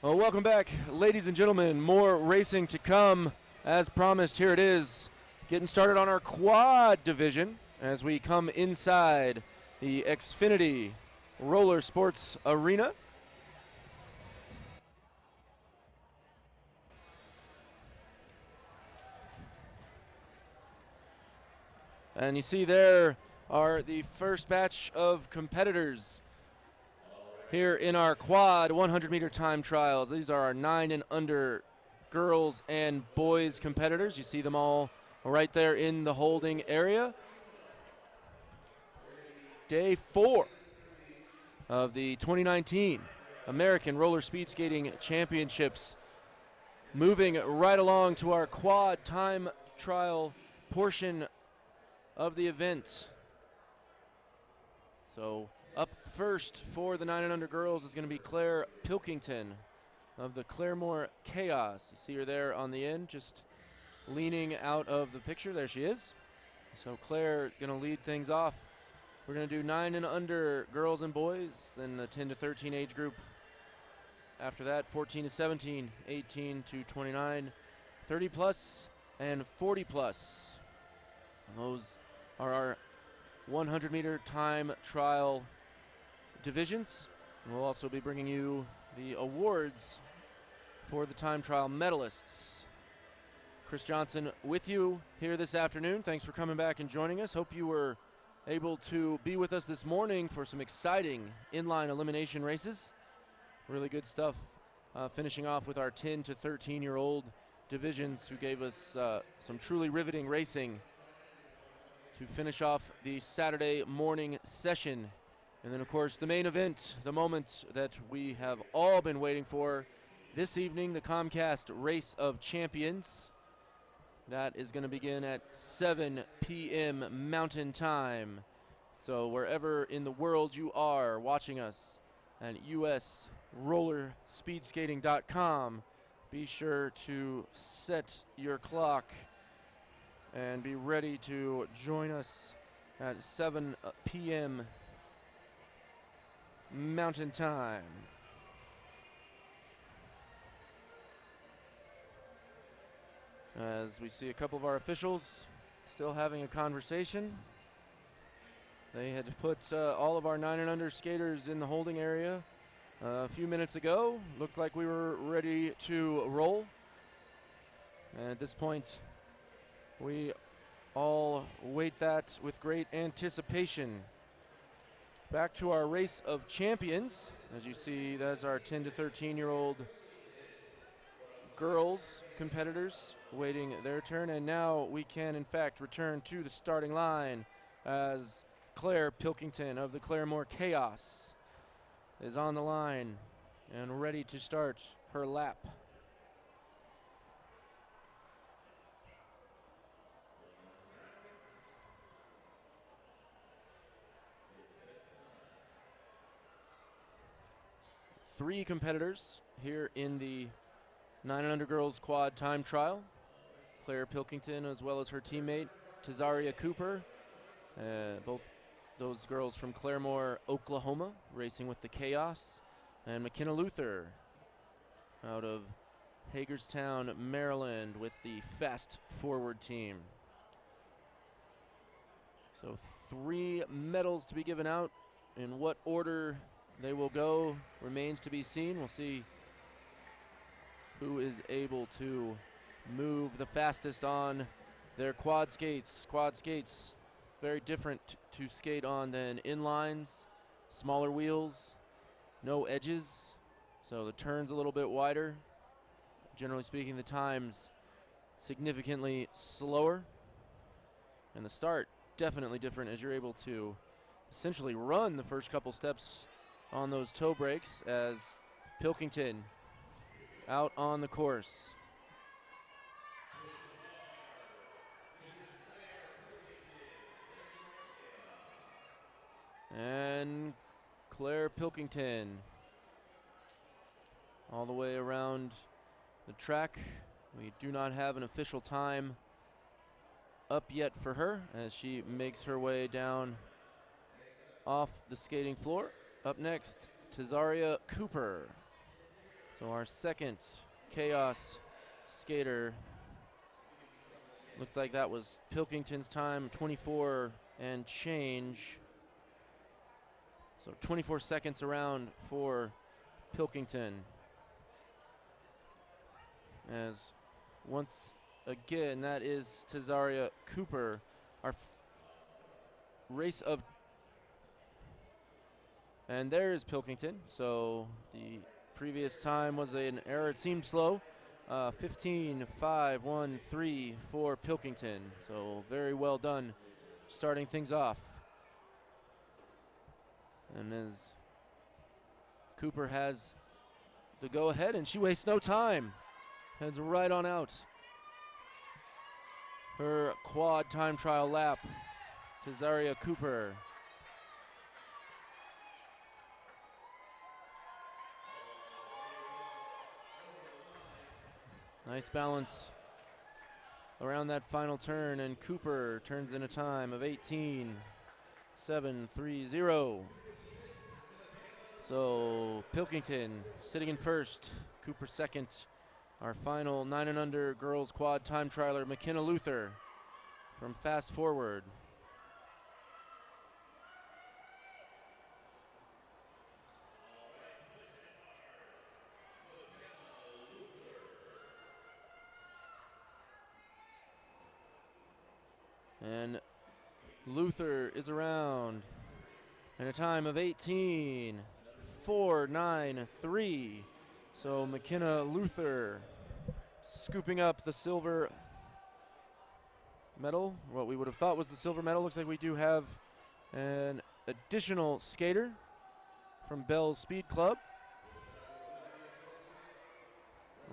Well, welcome back, ladies and gentlemen. More racing to come. As promised, here it is. Getting started on our quad division as we come inside the Xfinity Roller Sports Arena. And you see there are the first batch of competitors here in our quad 100-meter time trials. These are our 9 and under girls and boys competitors. You see them all right there in the holding area. Day 4 of the 2019 American Roller Speed Skating Championships. Moving right along to our quad time trial portion of the event. So up first for the 9 and under girls is going to be Claire Pilkington of the Claremore Chaos. You see her there on the end, just leaning out of the picture. There she is. So Claire going to lead things off. We're going to do 9 and under girls and boys, then the 10 to 13 age group. After that, 14 to 17, 18 to 29, 30 plus, and 40 plus. And those are our 100-meter time trial divisions. And we'll also be bringing you the awards for the time trial medalists. Chris Johnson with you here this afternoon. Thanks for coming back and joining us. Hope you were able to be with us this morning for some exciting inline elimination races. Really good stuff. Finishing off with our 10 to 13-year-old divisions, who gave us some truly riveting racing to finish off the Saturday morning session. And then, of course, the main event, the moment that we have all been waiting for this evening, the Comcast Race of Champions. That is going to begin at 7 p.m. Mountain Time. So wherever in the world you are watching us at usrollerspeedskating.com, be sure to set your clock and be ready to join us at 7 p.m. Mountain Time. As we see a couple of our officials still having a conversation. They had put all of our 9 and under skaters in the holding area a few minutes ago. Looked like we were ready to roll. And at this point, we all wait that with great anticipation. Back to our race of champions. As you see, that's our 10 to 13-year-old girls competitors waiting their turn. And now we can, in fact, return to the starting line as Claire Pilkington of the Claremore Chaos is on the line and ready to start her lap. Three competitors here in the 9 and under girls quad time trial. Claire Pilkington, as well as her teammate Tazaria Cooper, both those girls from Claremore, Oklahoma, racing with the Chaos, and McKenna Luther out of Hagerstown, Maryland, with the Fast Forward team. So 3 medals to be given out. In what order they will go remains to be seen. We'll see who is able to move the fastest on their quad skates. Quad skates, very different to skate on than inlines. Smaller wheels, no edges, so the turn's a little bit wider. Generally speaking, the time's significantly slower. And the start, definitely different, as you're able to essentially run the first couple steps on those toe brakes as Pilkington out on the course. And Claire Pilkington all the way around the track. We do not have an official time up yet for her as she makes her way down off the skating floor. Up next, Tazaria Cooper. So our second chaos skater, looked like that was Pilkington's time, 24 and change. So 24 seconds around for Pilkington. As once again, that is Tazaria Cooper. Our race of, and there is Pilkington. So the previous time was an error. It seemed slow. 15-5-1-3 for Pilkington. So very well done starting things off. And as Cooper has the go ahead, and she wastes no time. Heads right on out. Her quad time trial lap to Zaria Cooper. Nice balance around that final turn, and Cooper turns in a time of 18-7-3-0. So Pilkington sitting in first, Cooper second. Our final 9 and under girls quad time trialer, McKenna Luther from Fast Forward. And Luther is around in a time of 18-4-9-3. So McKenna Luther scooping up the silver medal. What we would have thought was the silver medal. Looks like we do have an additional skater from Bell's Speed Club.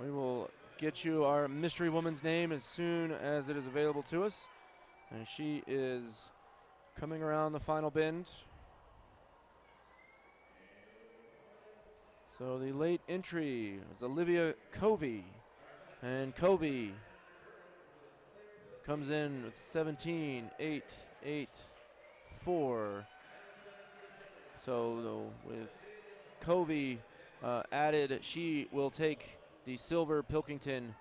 We will get you our mystery woman's name as soon as it is available to us. And she is coming around the final bend. So the late entry was Olivia Covey. And Covey comes in with 17-8-8-4. So with Covey added, she will take the silver. Pilkington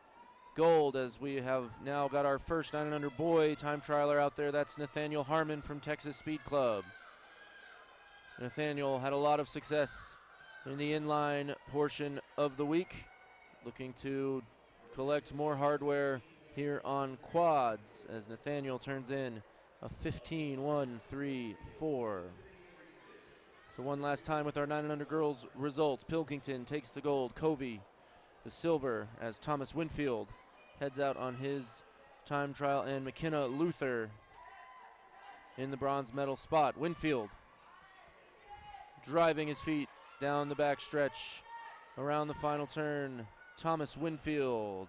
gold, as we have now got our first 9 and under boy time trialer out there. That's Nathaniel Harmon from Texas Speed Club. Nathaniel had a lot of success in the inline portion of the week, looking to collect more hardware here on quads as Nathaniel turns in a 15-1-3-4. So one last time with our 9 and under girls results. Pilkington takes the gold, Covey the silver, as Thomas Winfield heads out on his time trial, and McKenna Luther in the bronze medal spot. Winfield driving his feet down the back stretch around the final turn. Thomas Winfield.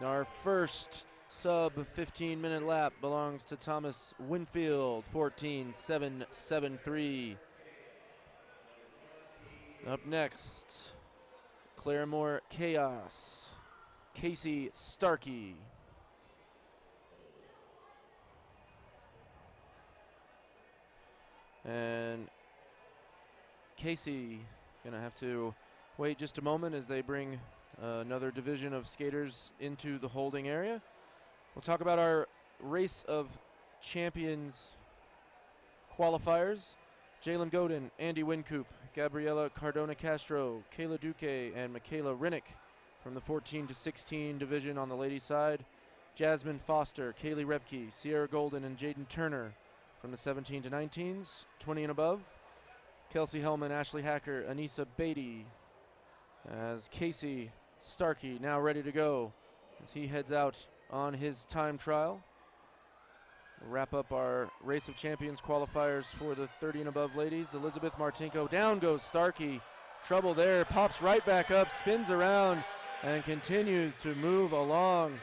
Our first sub 15-minute lap belongs to Thomas Winfield, 14-7-7-3. Up next, Claremore Chaos, Casey Starkey. And Casey gonna have to wait just a moment as they bring another division of skaters into the holding area. We'll talk about our Race of Champions qualifiers. Jalen Godin, Andy Wincoop, Gabriela Cardona Castro, Kayla Duque, and Michaela Rinnick from the 14 to 16 division on the ladies' side. Jasmine Foster, Kaylee Rebke, Sierra Golden, and Jaden Turner from the 17 to 19s, 20 and above. Kelsey Hellman, Ashley Hacker, Anissa Beatty, as Casey Starkey now ready to go as he heads out on his time trial. We'll wrap up our Race of Champions qualifiers for the 30 and above ladies. Elizabeth Martinko, down goes Starkey. Trouble there, pops right back up, spins around, and continues to move along,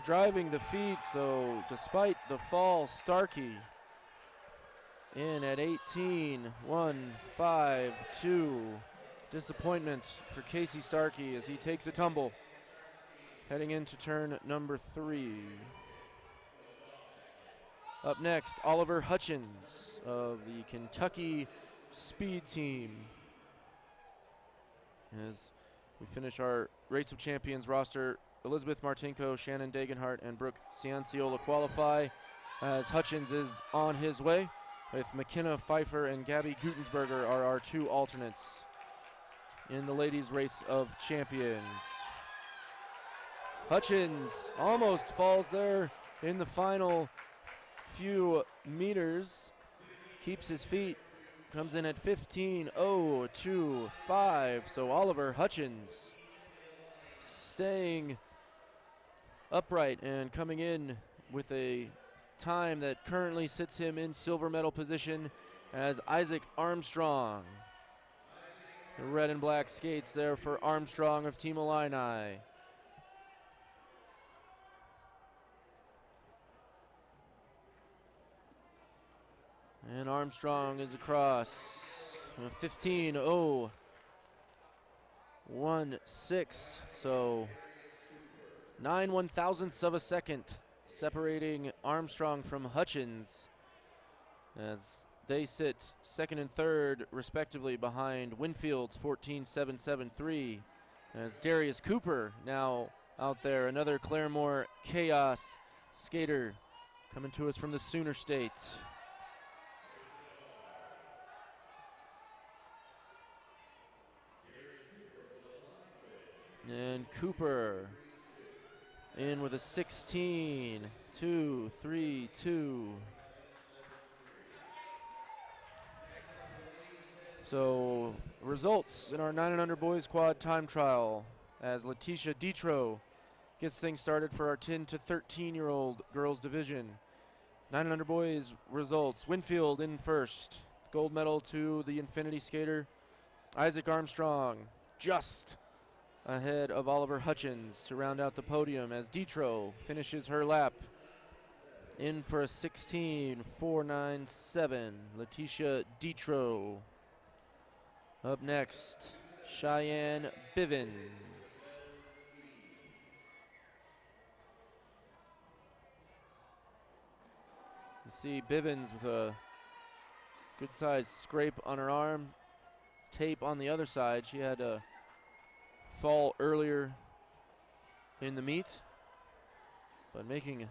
driving the feet. So despite the fall, Starkey in at 18-1-5-2. Disappointment for Casey Starkey as he takes a tumble heading into turn number 3. Up next, Oliver Hutchins of the Kentucky Speed Team. As we finish our Race of Champions roster, Elizabeth Martinko, Shannon Dagenhart, and Brooke Cianciola qualify, as Hutchins is on his way, with McKenna Pfeiffer and Gabby Gutensberger are our 2 alternates in the ladies' Race of Champions. Hutchins almost falls there in the final few meters, keeps his feet, comes in at 15:025. So Oliver Hutchins staying upright and coming in with a time that currently sits him in silver medal position as Isaac Armstrong. The red and black skates there for Armstrong of Team Illini. And Armstrong is across. 15:016. So 9/1000ths of a second separating Armstrong from Hutchins, as they sit second and third respectively behind Winfield's 14:773. As Darius Cooper now out there, another Claremore Chaos skater coming to us from the Sooner State. And Cooper in with a 16:232. So results in our 9 and under boys quad time trial, as Letitia Ditro gets things started for our 10 to 13-year-old girls division. 9 and under boys results: Winfield in first, gold medal to the Infinity skater Isaac Armstrong, just ahead of Oliver Hutchins to round out the podium, as Ditro finishes her lap in for a 16:497. Letitia Ditro. Up next, Cheyenne Bivens. You see Bivens with a good-sized scrape on her arm, tape on the other side. She had a fall earlier in the meet, but making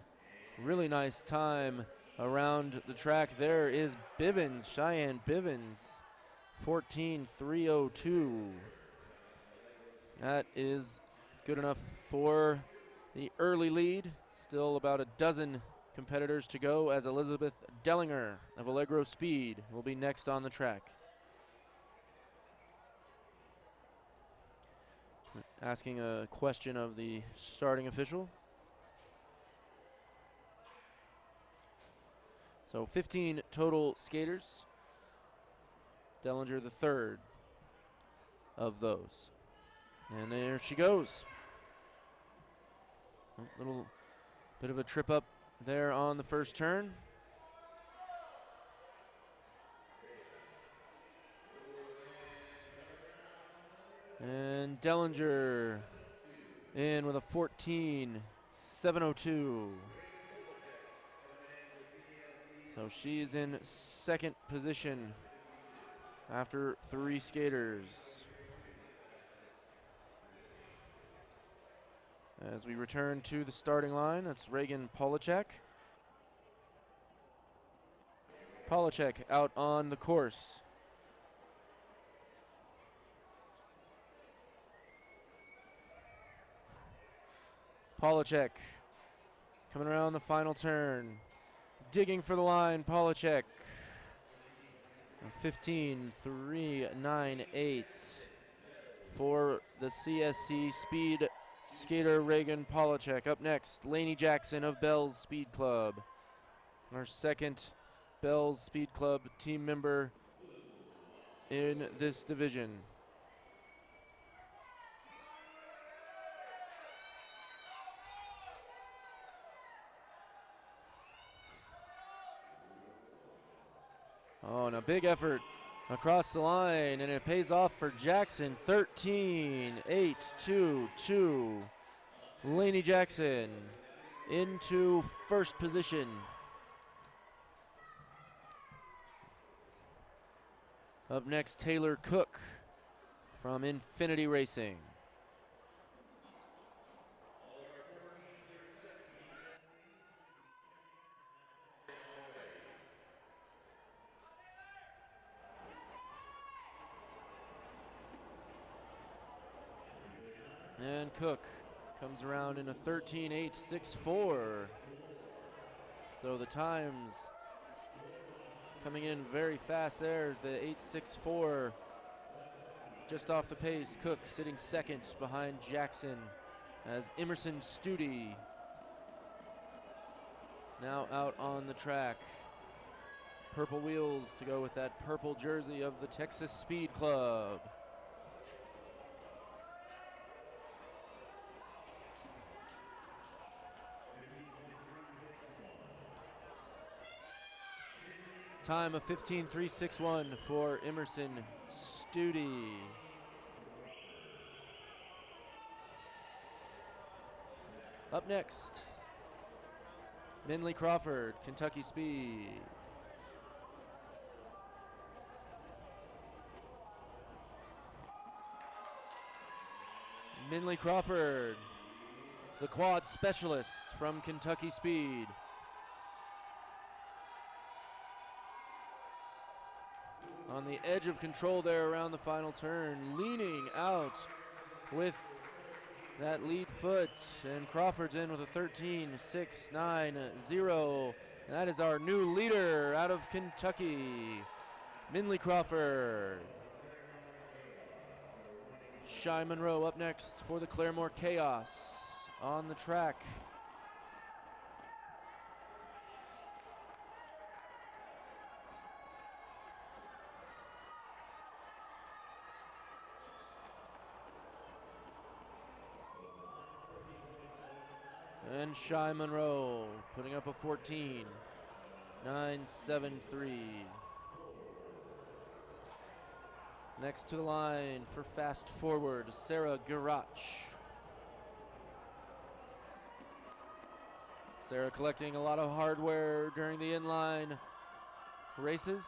really nice time around the track. There is Bivens, Cheyenne Bivens, 14:302. That is good enough for the early lead. Still about a dozen competitors to go, as Elizabeth Dellinger of Allegro Speed will be next on the track. Asking a question of the starting official. So 15 total skaters. Dellinger the third of those. And there she goes. A little bit of a trip up there on the first turn. And Dellinger in with a 14:702. So she's in second position after 3 skaters. As we return to the starting line, that's Reagan Polachek. Polachek out on the course. Polachek coming around the final turn, digging for the line. Polachek, 15:398 for the CSC Speed skater Reagan Polachek. Up next, Lainey Jackson of Bell's Speed Club, our second Bell's Speed Club team member in this division. Oh, and a big effort across the line, and it pays off for Jackson. 13:822. Lainey Jackson into first position. Up next, Taylor Cook from Infinity Racing. And Cook comes around in a 13.864. So the times coming in very fast there. The 8.64 just off the pace. Cook sitting second behind Jackson as Emerson Studi now out on the track. Purple wheels to go with that purple jersey of the Texas Speed Club. Time of 15.361 for Emerson Studi. Up next, Minley Crawford, Kentucky Speed. Minley Crawford, the quad specialist from Kentucky Speed. On the edge of control there around the final turn, leaning out with that lead foot, and Crawford's in with a 13.690. And that is our new leader out of Kentucky, Minley Crawford. Shy Monroe up next for the Claremore Chaos on the track. And Shy Monroe putting up a 14.973. Next to the line for fast forward, Sarah Garach. Sarah collecting a lot of hardware during the inline races.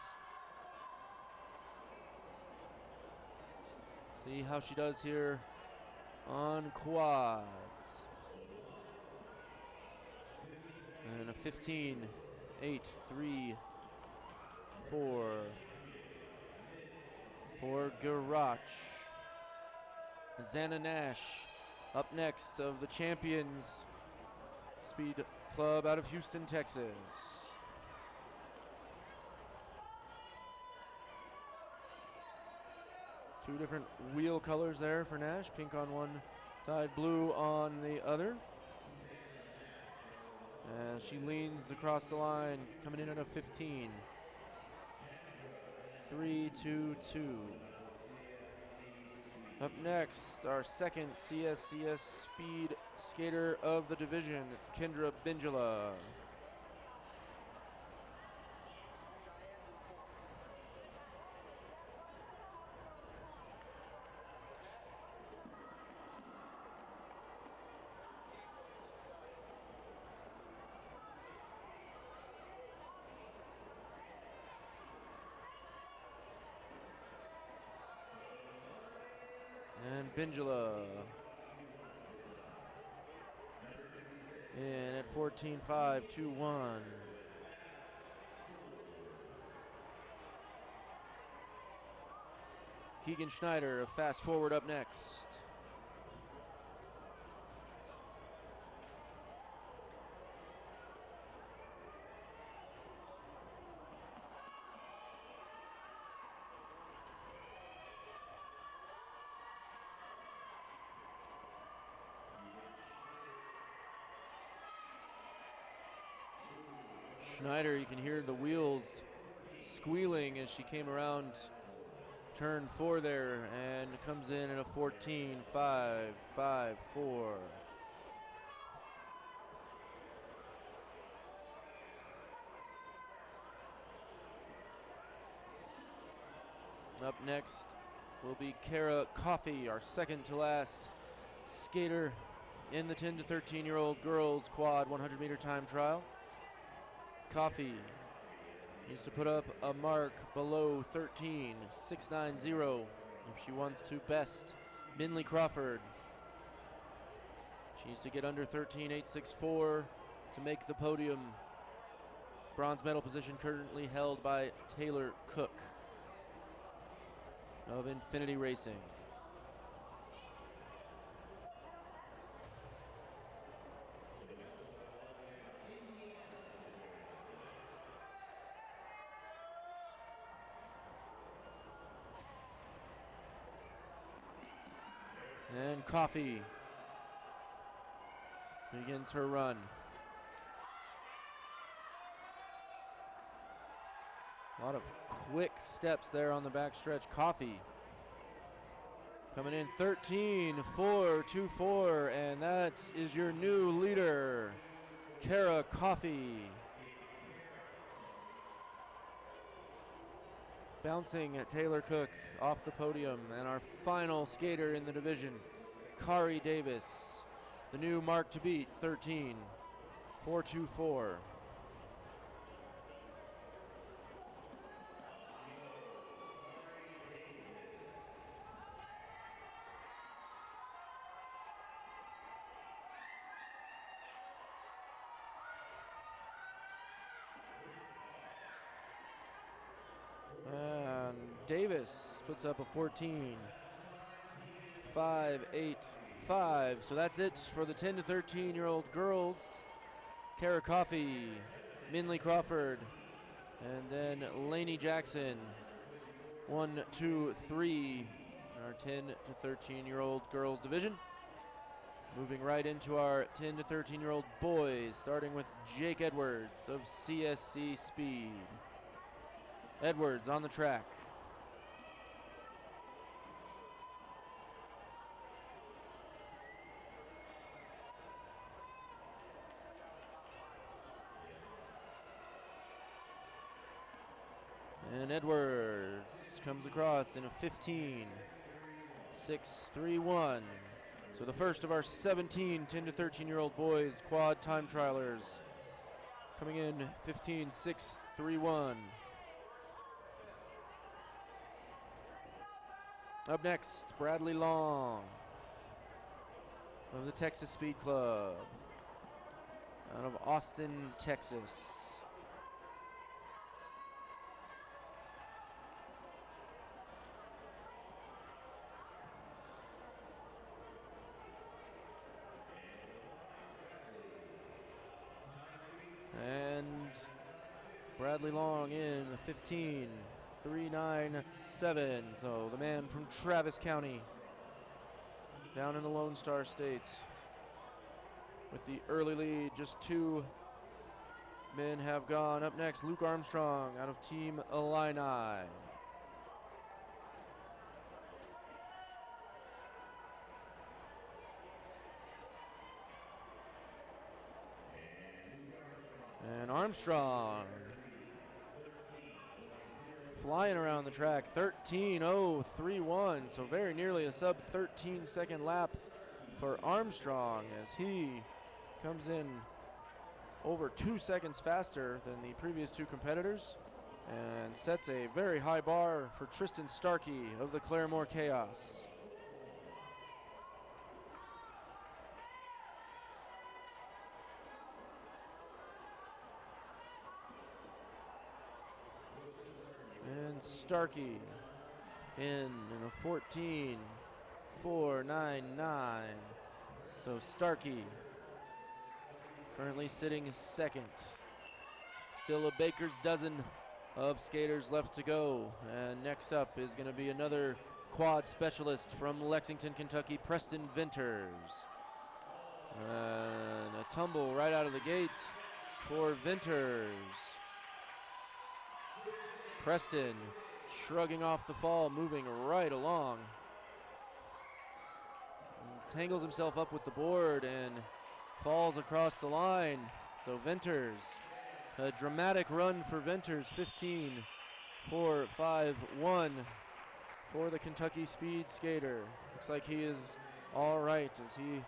See how she does here on quads. And a 15.834 for Garach. Zana Nash up next of the Champions Speed Club out of Houston, Texas. Two different wheel colors there for Nash, pink on one side, blue on the other. As she leans across the line, coming in at a 15.322. Up next, our second CSCS speed skater of the division. It's Kendra Bingela. And Bingela in at 14.521. Keegan Schneider of Fast Forward up next. Schneider, you can hear the wheels squealing as she came around turn 4 there and comes in at a 14.554. Up next will be Kara Coffey, our second to last skater in the 10 to 13-year-old girls quad 100-meter time trial. Coffey needs to put up a mark below 13.690 if she wants to best Minley Crawford. She needs to get under 13.864 to make the podium. Bronze medal position currently held by Taylor Cook of Infinity Racing. And Coffey begins her run. A lot of quick steps there on the backstretch. Coffey coming in 13.424, and that is your new leader, Kara Coffey. Bouncing Taylor Cook off the podium, and our final skater in the division, Kari Davis, the new mark to beat, 13.424. And Davis puts up a 14.585. So that's it for the 10 to 13-year-old girls. Kara Coffey, Minley Crawford, and then Lainey Jackson. 1, 2, 3 in our 10 to 13-year-old girls division. Moving right into our 10 to 13-year-old boys, starting with Jake Edwards of CSC Speed. Edwards on the track. And Edwards comes across in a 15.631. So the first of our 17 10 to 13-year-old boys quad time trialers coming in 15.631. Up next, Bradley Long of the Texas Speed Club out of Austin, Texas. And Bradley Long in 15.397. So the man from Travis County down in the Lone Star State with the early lead. Just two men have gone. Up next, Luke Armstrong out of Team Illini. And Armstrong flying around the track, 13.031, so very nearly a sub 13-second lap for Armstrong as he comes in over 2 seconds faster than the previous two competitors and sets a very high bar for Tristan Starkey of the Claremore Chaos. And Starkey in a 14.499. So Starkey currently sitting second. Still a baker's dozen of skaters left to go. And next up is going to be another quad specialist from Lexington, Kentucky, Preston Venters. And a tumble right out of the gate for Venters. Preston shrugging off the fall, moving right along. Tangles himself up with the board and falls across the line. So Venters, a dramatic run for Venters, 15.451 for the Kentucky speed skater. Looks like he is all right as he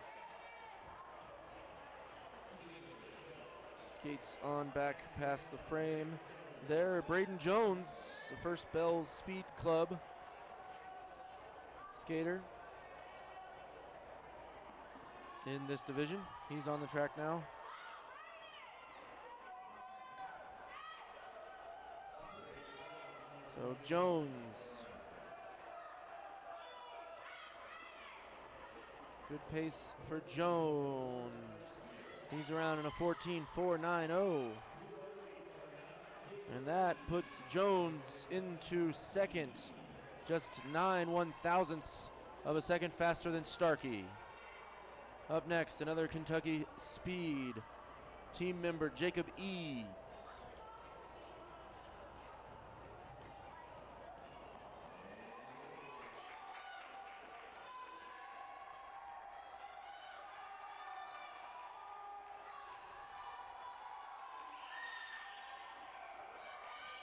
skates on back past the frame. There, Braden Jones, the First Bells Speed Club skater in this division. He's on the track now. So Jones. Good pace for Jones. He's around in a 14.490. And that puts Jones into second. Just 9 1/1000ths of a second faster than Starkey. Up next, another Kentucky Speed team member, Jacob Eads.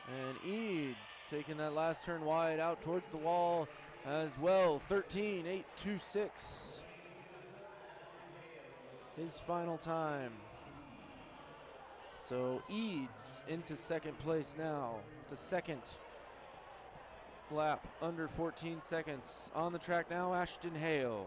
And Eads taking that last turn wide out towards the wall as well. 13.826. His final time. So Eads into second place now. To second lap under 14 seconds. On the track now, Ashton Hale.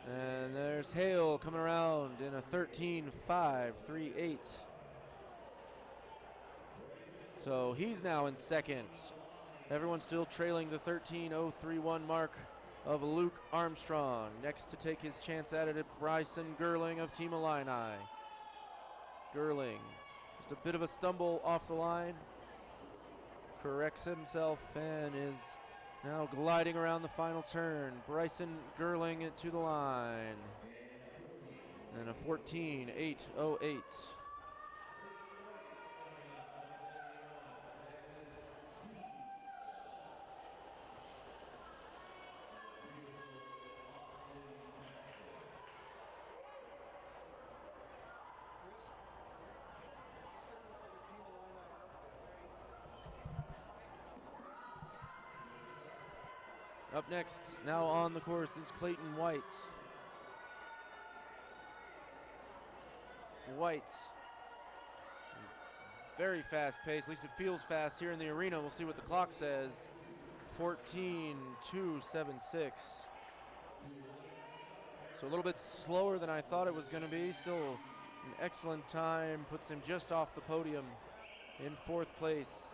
And there's Hale coming around in a 13.538. So he's now in second. Everyone's still trailing the 13.031 mark of Luke Armstrong. Next to take his chance at it, Bryson Gerling of Team Illini. Gerling, just a bit of a stumble off the line. Corrects himself and is now gliding around the final turn. Bryson Gerling to the line. And a 14.808. Up next, now on the course, is Clayton White. White, very fast pace, at least it feels fast here in the arena. We'll see what the clock says. 14.276. So a little bit slower than I thought it was going to be. Still an excellent time, puts him just off the podium in fourth place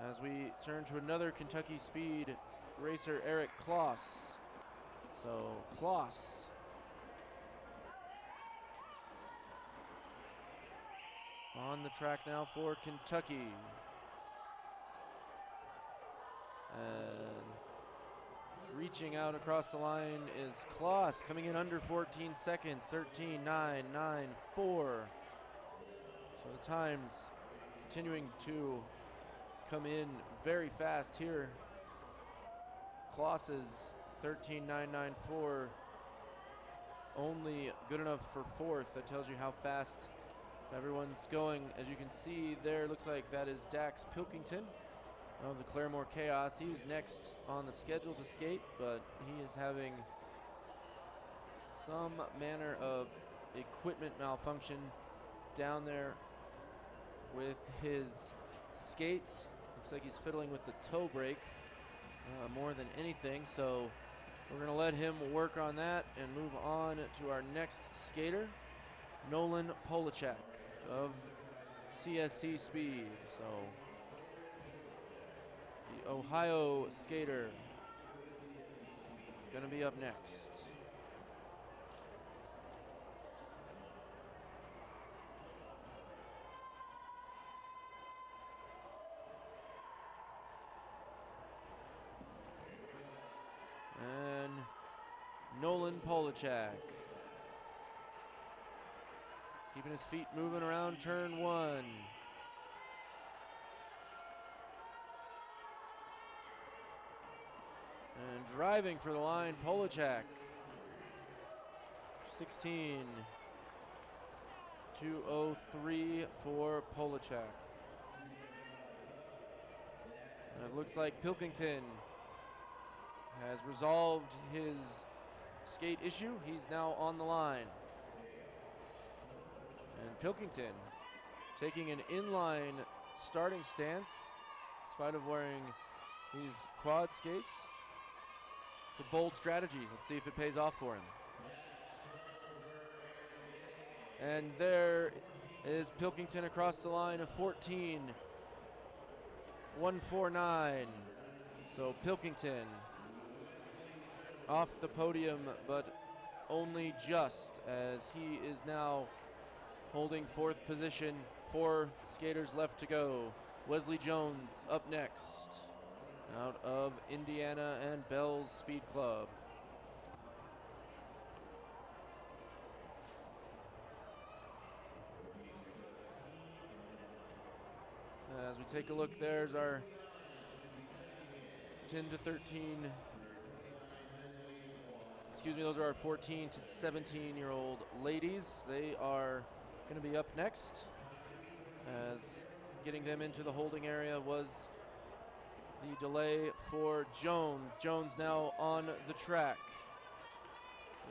as we turn to another Kentucky Speed racer, Eric Kloss. So Kloss on the track now for Kentucky. And reaching out across the line is Kloss, coming in under 14 seconds, 13.994. So the times continuing to come in very fast here. Kloss's 13.994 only good enough for fourth. That tells you how fast everyone's going. As you can see there, looks like that is Dax Pilkington of the Claremore Chaos. He was next on the schedule to skate, but he is having some manner of equipment malfunction down there with his skate. Looks like he's fiddling with the toe brake more than anything, so we're going to let him work on that and move on to our next skater, Nolan Polachek of CSC Speed. So the Ohio skater is going to be up next. And Nolan Polachek keeping his feet moving around turn one. And driving for the line, Polachek. 16.203 for Polachek. And it looks like Pilkington has resolved his skate issue. He's now on the line. And Pilkington taking an inline starting stance in spite of wearing these quad skates. It's a bold strategy. Let's see if it pays off for him. And there is Pilkington across the line of 14.149. So Pilkington off the podium, but only just, as he is now holding fourth position. 4 skaters left to go. Wesley Jones up next, out of Indiana and Bell's Speed Club. As we take a look, there's our 10 to 13, excuse me, those are our 14 to 17-year-old ladies. They are going to be up next, as getting them into the holding area was the delay for Jones. Jones now on the track.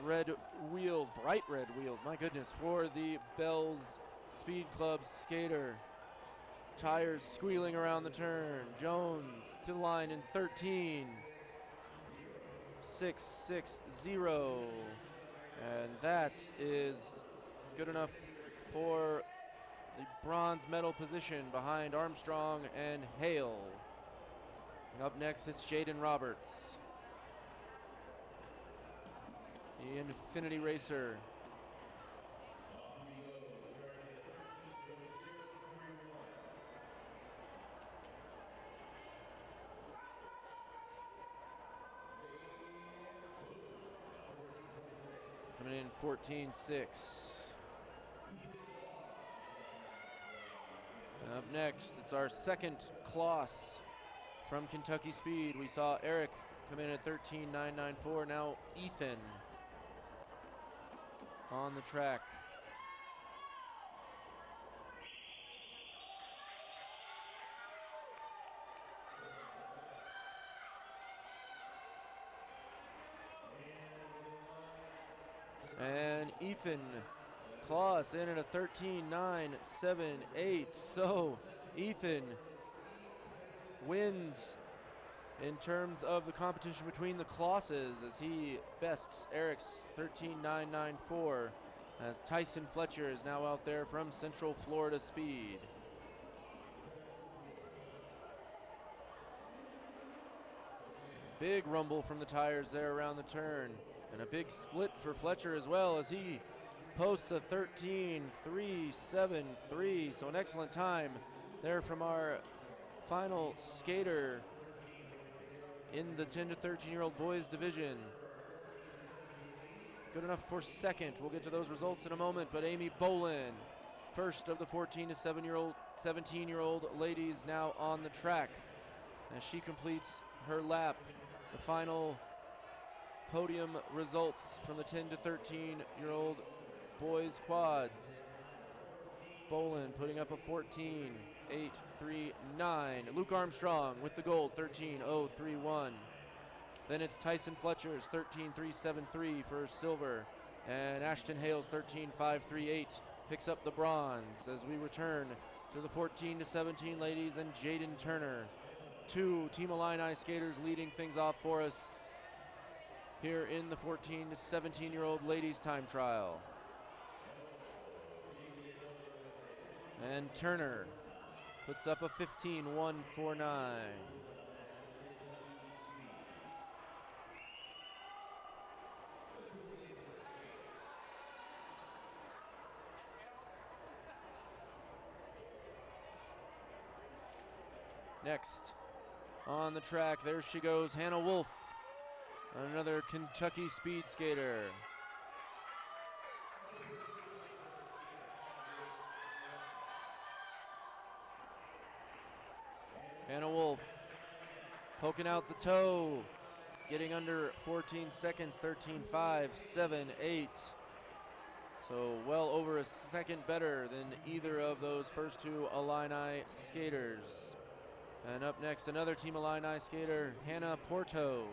Red wheels, bright red wheels, my goodness, for the Bell's Speed Club skater. Tires squealing around the turn. Jones to the line in 13.660. And that is good enough for the bronze medal position behind Armstrong and Hale. And up next, it's Jaden Roberts, the Infinity Racer. Coming in 14.6. Up next, it's our second Kloss from Kentucky Speed. We saw Eric come in at 13.994. Now Ethan on the track. And Ethan Kloss in at a 13.978. So Ethan wins in terms of the competition between the Klosses as he bests Eric's 13.994, as Tyson Fletcher is now out there from Central Florida Speed. Big rumble from the tires there around the turn, and a big split for Fletcher as well, as he posts a 13.373. So an excellent time there from our final skater in the 10 to 13-year-old boys division. Good enough for second. We'll get to those results in a moment, but Amy Bolin, first of the 14 to 17-year-old ladies, now on the track as she completes her lap. The final podium results from the 10 to 13-year-old boys quads. Bolin putting up a 14.839. Luke Armstrong with the gold, 13.031. Then it's Tyson Fletcher's 13.373 for silver, and Ashton Hale's 13.538 picks up the bronze as we return to the 14 to 17 ladies and Jaden Turner. 2 Team Illini skaters leading things off for us here in the 14 to 17-year-old ladies time trial. And Turner puts up a 15.149. Next on the track, there she goes, Hannah Wolf, another Kentucky speed skater. Hannah Wolf poking out the toe, getting under 14 seconds, 13.578. So well over a second better than either of those first 2 Illini skaters. And up next, another Team Illini skater, Hannah Porto.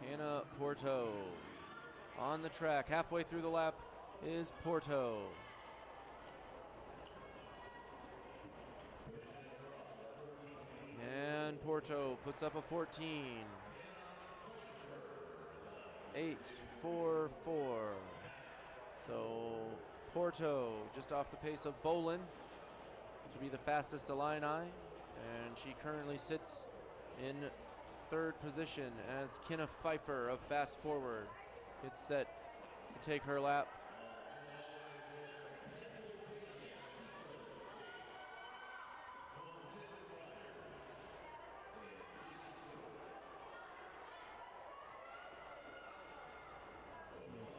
Hannah Porto On the track, halfway through the lap, is Porto. And Porto puts up a 14. 8:44. So Porto just off the pace of Bolin to be the fastest Illini, and she currently sits in third position as Kenna Pfeiffer of Fast Forward gets set to take her lap.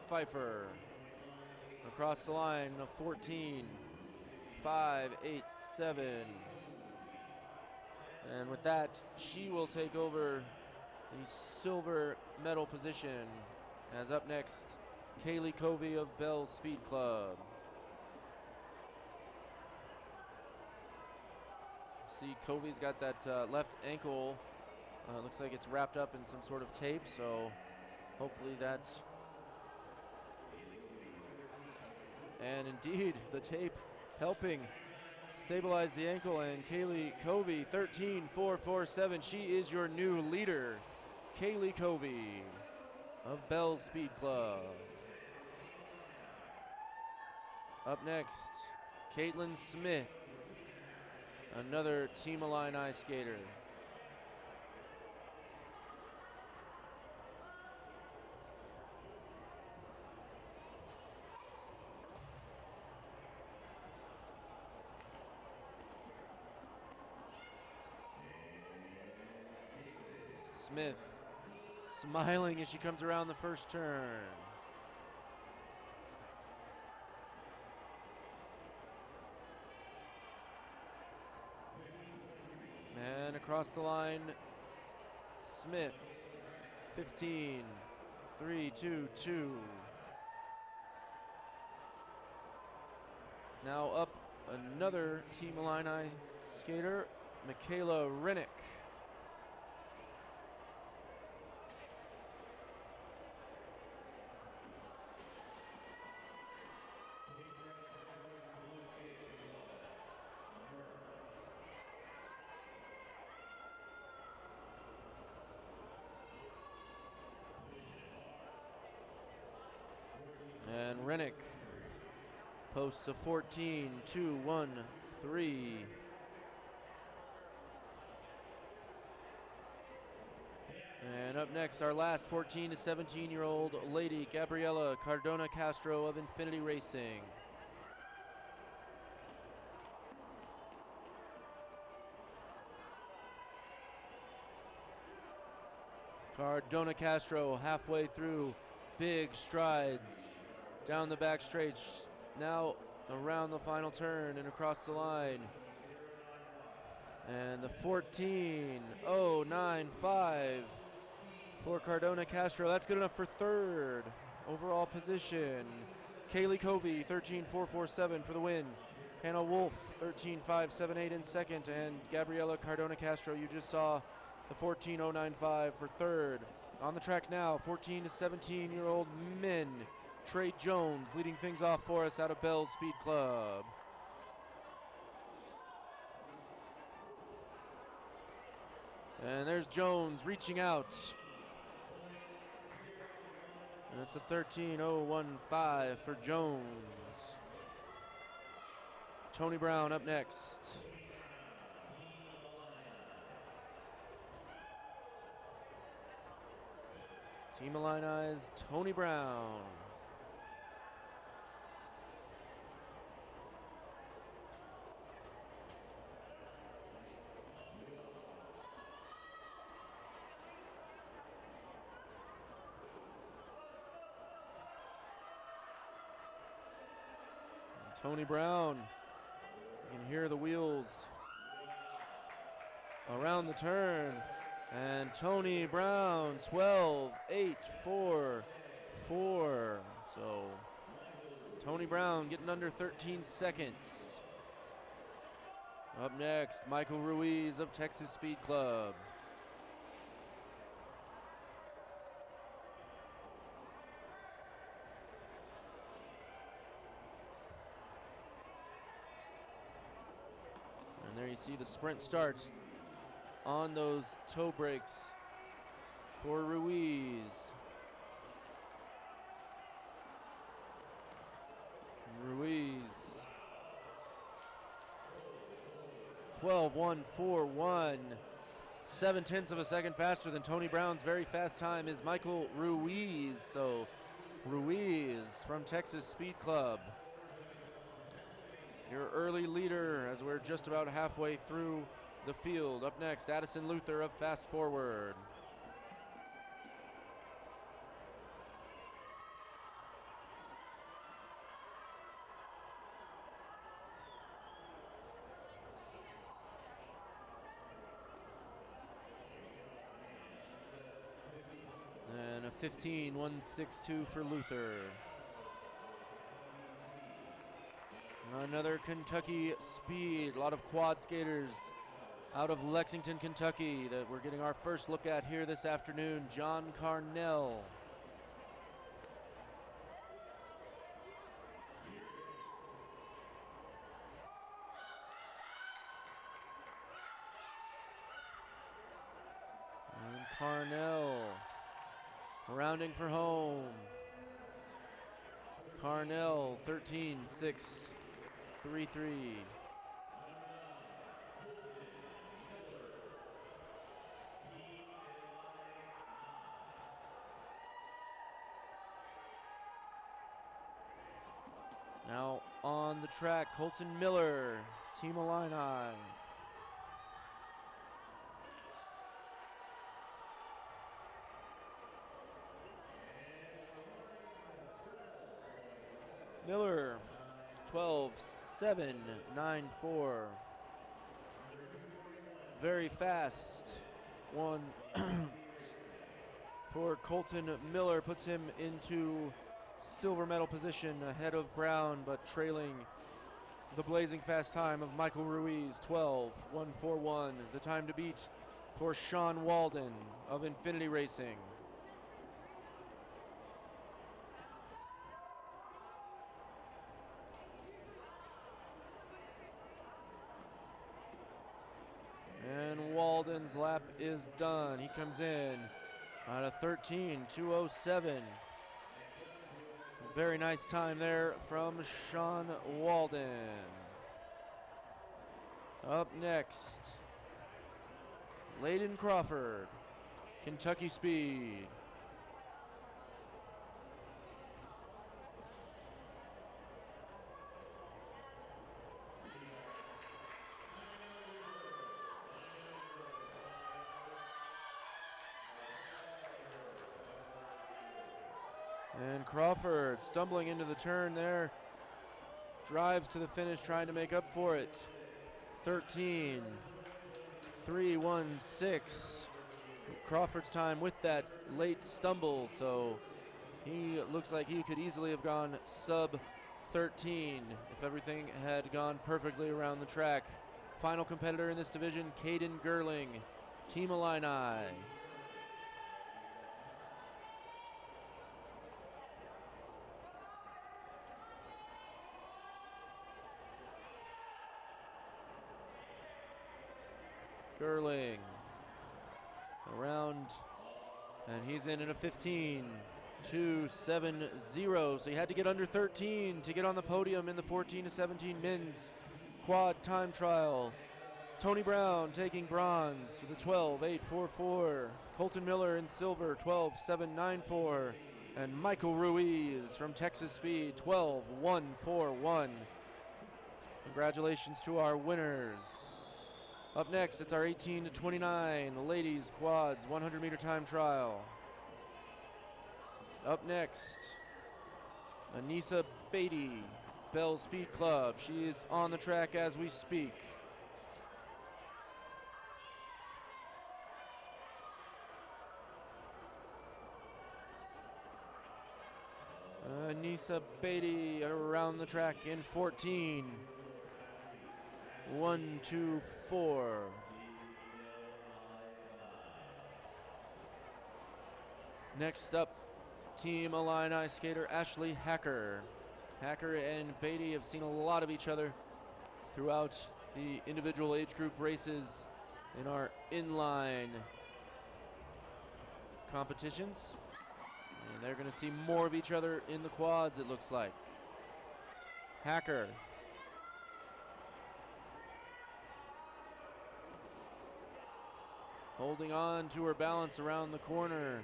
Pfeiffer across the line, a 14:587. And with that, she will take over the silver medal position. As up next, Kaylee Covey of Bell's Speed Club. See, Covey's got that left ankle. Looks like it's wrapped up in some sort of tape, so hopefully that's... And indeed, the tape helping stabilize the ankle, and Kaylee Covey, 13:447. She is your new leader, Kaylee Covey of Bell's Speed Club. Up next, Caitlin Smith, another Team Illini skater. Smith smiling as she comes around the first turn. And across the line, Smith, 15:322. Now up another Team Illini skater, Michaela Rennick. And Rennick posts a 14:213. And up next, our last 14 to 17-year-old lady, Gabriela Cardona Castro of Infinity Racing. Cardona Castro halfway through, big strides down the back straight, now around the final turn and across the line. And the 14:095 for Cardona Castro. That's good enough for third overall position. Kaylee Covey, 13:447 for the win. Hannah Wolf, 13:578 in second. And Gabriela Cardona Castro, you just saw the 14:095 for third. On the track now, 14 to 17-year-old men. Trey Jones leading things off for us out of Bell's Speed Club. And there's Jones reaching out. And it's a 13:015 for Jones. Tony Brown up next. Team Illini's Tony Brown. Tony Brown, you can hear the wheels around the turn. And Tony Brown, 12:844. So Tony Brown getting under 13 seconds. Up next, Michael Ruiz of Texas Speed Club. see the sprint start on those toe brakes for Ruiz. Ruiz 12.141, 0.7 of a second faster than Tony Brown's very fast time is Michael Ruiz. So Ruiz from Texas Speed Club, your early leader as we're just about halfway through the field. Up next, Addison Luther of Fast Forward. And a 15.162 for Luther. Another Kentucky speed, a lot of quad skaters out of Lexington, Kentucky that we're getting our first look at here this afternoon. John Carnell. And Carnell rounding for home. Carnell 13.633. Now on the track, Colton Miller, Team Illini. Miller 12.794. Very fast one for Colton Miller, puts him into silver medal position ahead of Brown, but trailing the blazing fast time of Michael Ruiz, 12.141. The time to beat for Sean Walden of Infinity Racing. And Walden's lap is done. He comes in at a 13.207. Very nice time there from Sean Walden. Up next, Layden Crawford, Kentucky Speed. And Crawford stumbling into the turn there, drives to the finish trying to make up for it. 13.316. Crawford's time with that late stumble, so he looks like he could easily have gone sub 13 if everything had gone perfectly around the track. Final competitor in this division, Caden Gerling, Team Illini. Gerling around, and he's in at a 15.270. So he had to get under 13 to get on the podium in the 14-17 men's quad time trial. Tony Brown taking bronze with a 12.844. Colton Miller in silver, 12.794. And Michael Ruiz from Texas Speed, 12.141. Congratulations to our winners. Up next, it's our 18-29 ladies quads 100-meter time trial. Up next, Anissa Beatty, Bell Speed Club. She is on the track as we speak. Anissa Beatty around the track in 14.124. Next up, Team Illini skater Ashley Hacker. Hacker and Beatty have seen a lot of each other throughout the individual age group races in our inline competitions. And they're going to see more of each other in the quads, it looks like. Hacker. Holding on to her balance around the corner.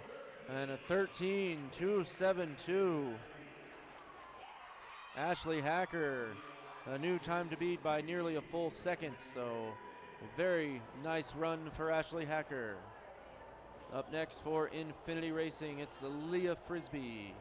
And a 13.272. Ashley Hacker, a new time to beat by nearly a full second. So a very nice run for Ashley Hacker. Up next for Infinity Racing, it's Leah Frisbee.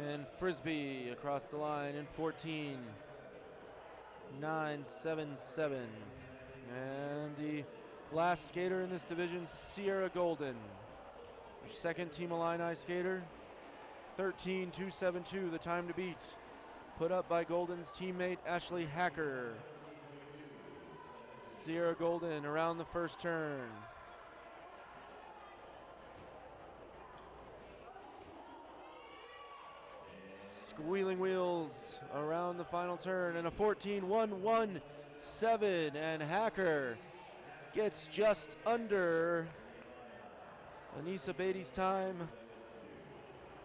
And Frisbee across the line in 14.977. And the last skater in this division, Sierra Golden, second Team Illini skater. 13.272, the time to beat, put up by Golden's teammate Ashley Hacker. Sierra Golden around the first turn. Squealing wheels around the final turn, and a 14.117, and Hacker gets just under Anissa Beatty's time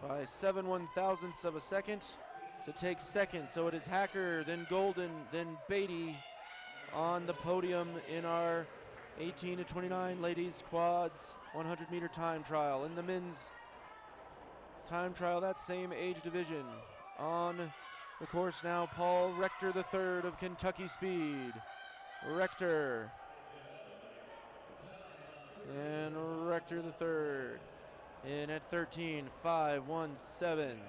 by 7/1000ths of a second to take second. So it is Hacker, then Golden, then Beatty on the podium in our 18 to 29 ladies quads 100-meter time trial. In the men's time trial, that same age division. On the course now, Paul Rector III of Kentucky Speed. Rector. And Rector III in at 13.517.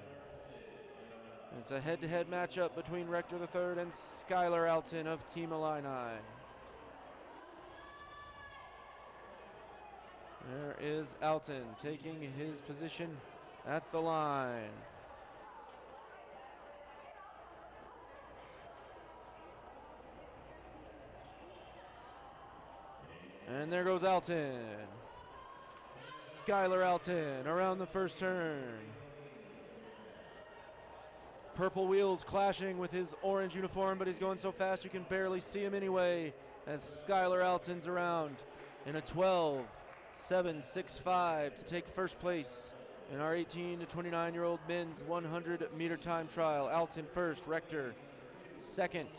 It's a head-to-head matchup between Rector III and Skylar Alton of Team Illini. There is Alton taking his position at the line. And there goes Alton. Skylar Alton around the first turn. Purple wheels clashing with his orange uniform, but he's going so fast you can barely see him anyway as Skylar Alton's around in a 12.765 to take first place in our 18 to 29-year-old men's 100-meter time trial. Alton first, Rector second.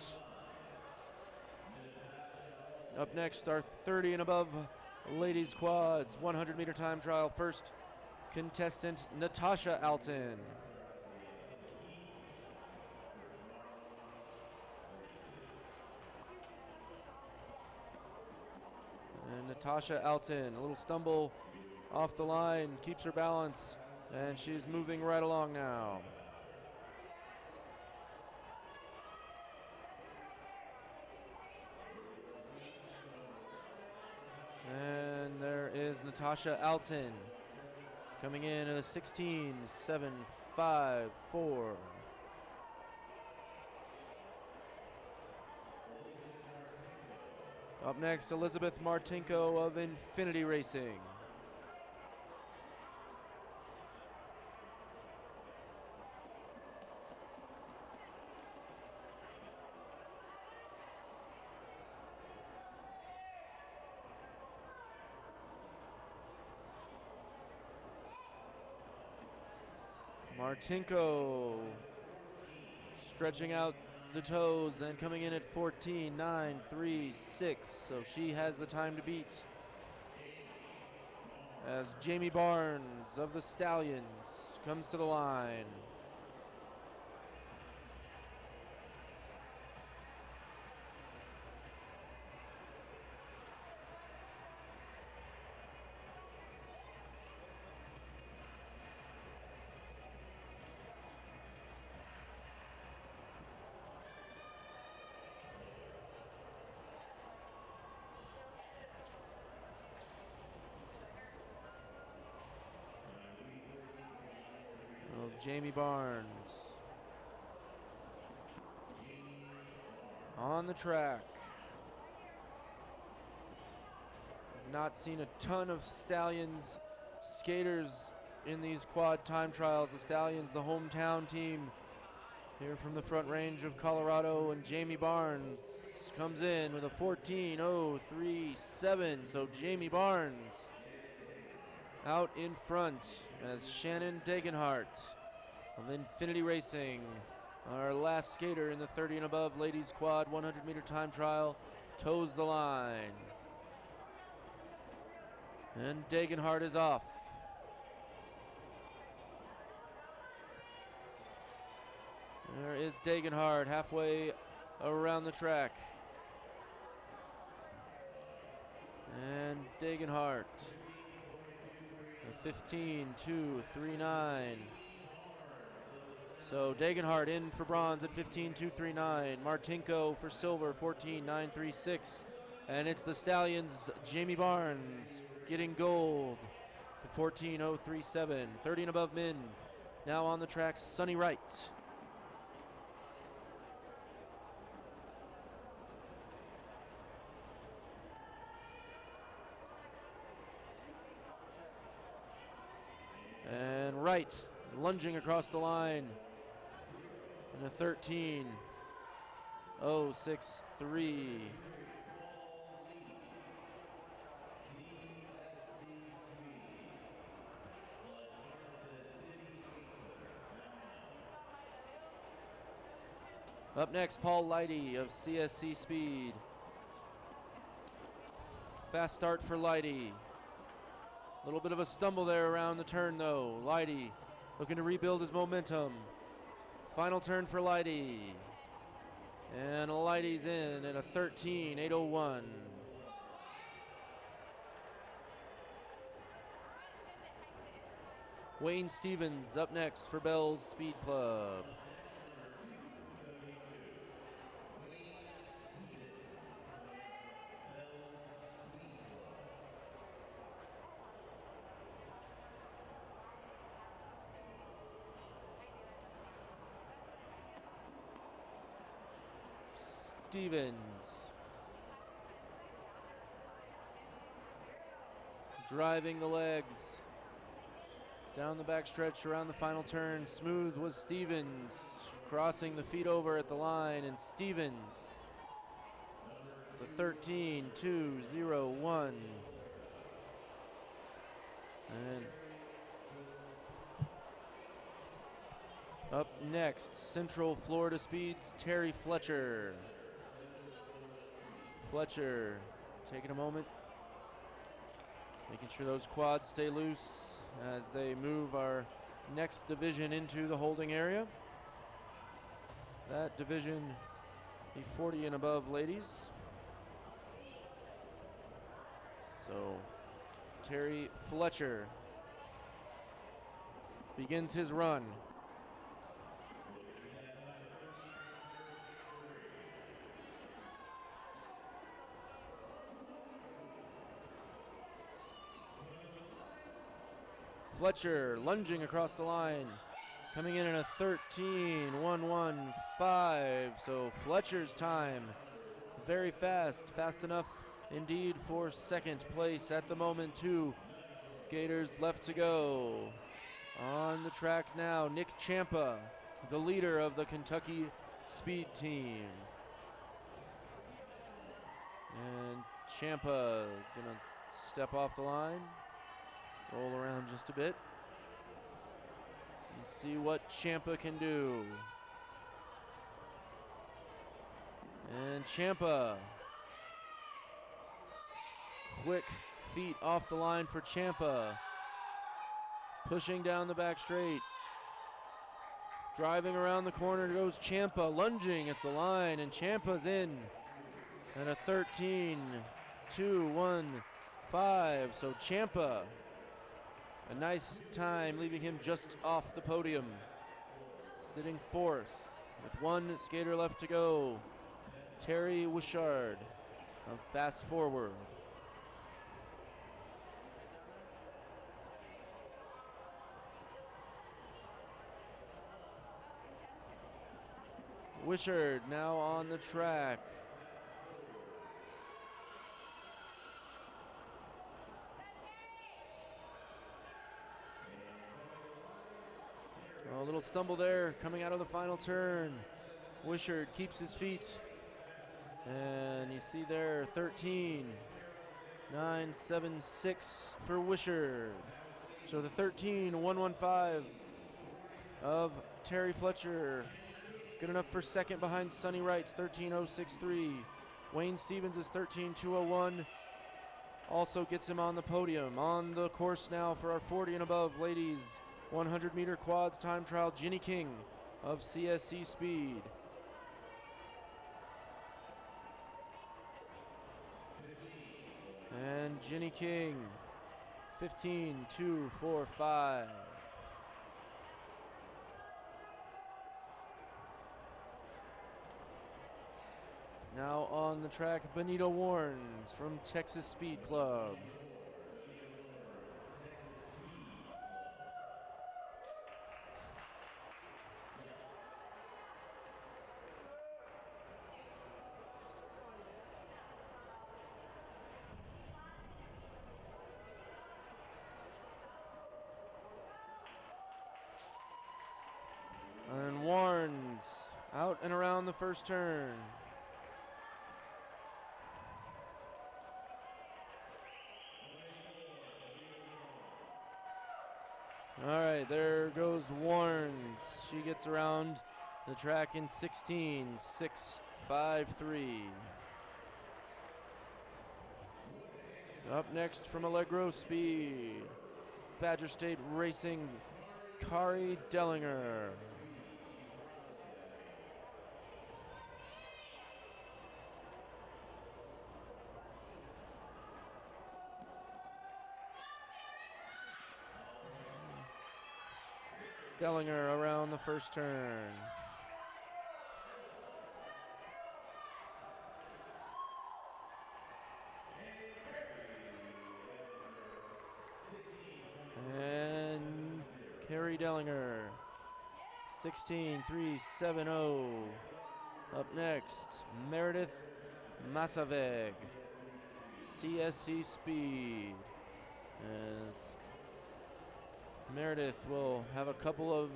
Up next, our 30 and above ladies quads 100-meter time trial. First contestant, Natasha Alton. And Natasha Alton, a little stumble off the line, keeps her balance, and she's moving right along now. And there is Natasha Alton coming in at a 16.754. Up next, Elizabeth Martinko of Infinity Racing. Martinko stretching out the toes and coming in at 14.936, so she has the time to beat. As Jamie Barnes of the Stallions comes to the line. Jamie Barnes. on the track. Not seen a ton of Stallions skaters in these quad time trials. The Stallions, the hometown team here from the Front Range of Colorado, and Jamie Barnes comes in with a 14:03.7. So Jamie Barnes out in front as Shannon Degenhart of Infinity Racing, our last skater in the 30 and above ladies quad 100-meter time trial, toes the line. And Degenhart is off. There is Degenhart halfway around the track. And Degenhart, 15:2.39. So Degenhart in for bronze at 15:2.39. Martinko for silver, 14:9.36. And it's the Stallions, Jamie Barnes, getting gold to 14:0.37. 30 and above men. Now on the track, Sonny Wright. And Wright lunging across the line in a 13:0.63. Up next, Paul Leidy of CSC Speed. Fast start for Leidy. A little bit of a stumble there around the turn though. Leidy looking to rebuild his momentum. Final turn for Leidy. And Leidy's in at a 13:8.01. Wayne Stevens up next for Bell's Speed Club. Stevens driving the legs down the backstretch around the final turn. Smooth was Stevens, crossing the feet over at the line, and Stevens, the 13:2.01. And up next, Central Florida Speed's Terry Fletcher. Fletcher taking a moment, making sure those quads stay loose as they move our next division into the holding area. That division, the 40 and above ladies. So Terry Fletcher begins his run. Fletcher lunging across the line, coming in at a 13:115. So Fletcher's time, very fast, fast enough indeed for second place at the moment. 2 skaters left to go. On the track now, Nick Ciampa, the leader of the Kentucky Speed Team. And Ciampa gonna step off the line, roll around just a bit, and see what Ciampa can do. And Ciampa, quick feet off the line for Ciampa, pushing down the back straight. Driving around the corner goes Ciampa, lunging at the line, and Ciampa's in at a 13:215. So Ciampa, a nice time, leaving him just off the podium, sitting fourth with 1 skater left to go. Terry Wishard of Fast Forward. Wishard now on the track. little stumble there coming out of the final turn. Wishart keeps his feet. And you see there 13.976 for Wishart. So the 13.115 of Terry Fletcher. Good enough for second behind Sonny Wright's 13.063. Wayne Stevens is 13.201. Also gets him on the podium. On the course now for our 40 and above ladies 100 meter quads time trial, Ginny King of CSC Speed. And Ginny King 15.245. Now on the track, Benita Warnes from Texas Speed Club. And Warnes out and around the first turn. All right, there goes Warnes. She gets around the track in 16.653. Up next from Allegro Speed, Badger State Racing, Kari Dellinger. Dellinger around the first turn. And Carrie Dellinger, 16.370. Up next, Meredith Masaveg, CSC Speed. As Meredith will have a couple of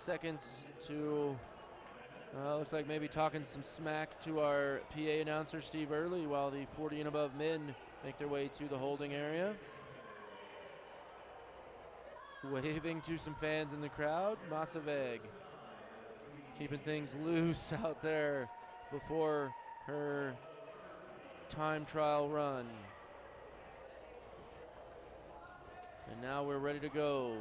seconds to, looks like maybe talking some smack to our PA announcer, Steve Early, while the 40 and above men make their way to the holding area. Waving to some fans in the crowd. Masaveg keeping things loose out there before her time trial run. And now we're ready to go.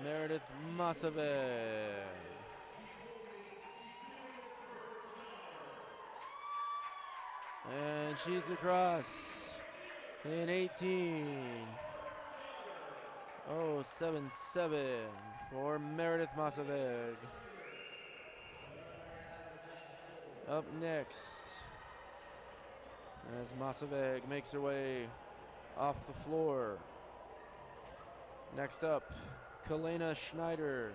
Meredith Masaveg. And she's across in 18.077 for Meredith Masaveg. Up next, as Masaveg makes her way off the floor. Next up, Kalena Schneider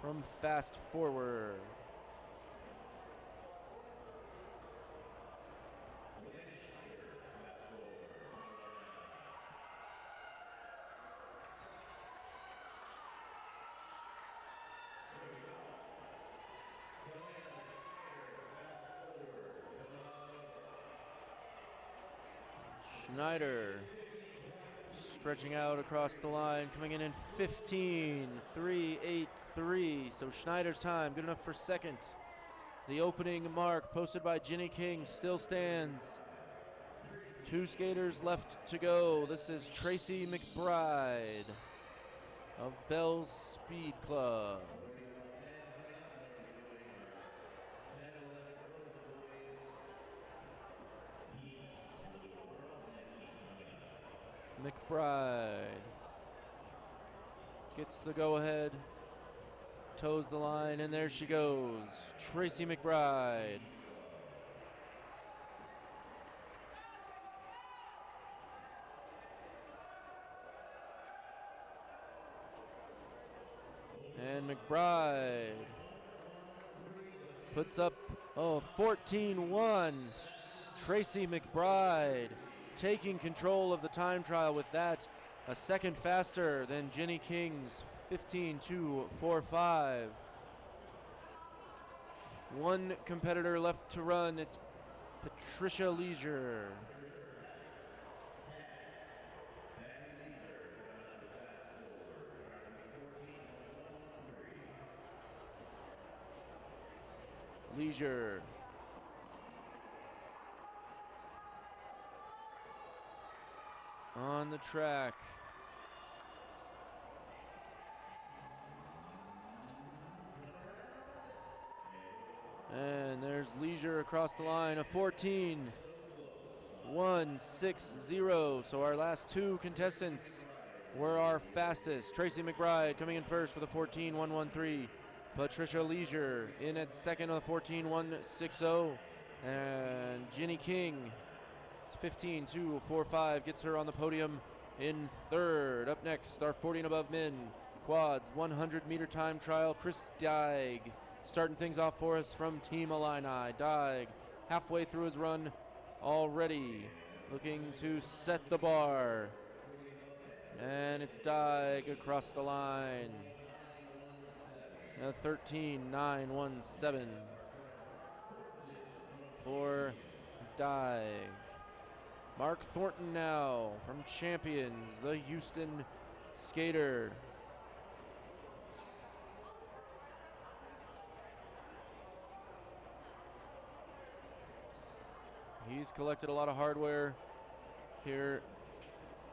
from Fast Forward. Schneider stretching out across the line, coming in 15.383. So Schneider's time, good enough for second. The opening mark posted by Ginny King still stands. Two skaters left to go. This is Tracy McBride of Bell's Speed Club. McBride gets the go-ahead, toes the line, and there she goes, Tracy McBride. And McBride puts up 14-1. Tracy McBride taking control of the time trial with that, a second faster than Jenny King's 15-2-4-5. One competitor left to run. It's Patricia Leisure. Leisure. On the track. And there's Leisure across the line, a 14-1-6-0. So our last two contestants were our fastest. Tracy McBride coming in first with a 14-1-1-3. Patricia Leisure in at second on a 14-1-6-0. And Jenny King, 15-2-4-5, gets her on the podium in third. Up next, our 40 and above men quads 100-meter time trial. Chris Dyke starting things off for us from Team Illini. Dyke halfway through his run already, looking to set the bar. And it's Dyke across the line. 13-9-1-7 for Dyke. Mark Thornton now from Champions, the Houston skater. He's collected a lot of hardware here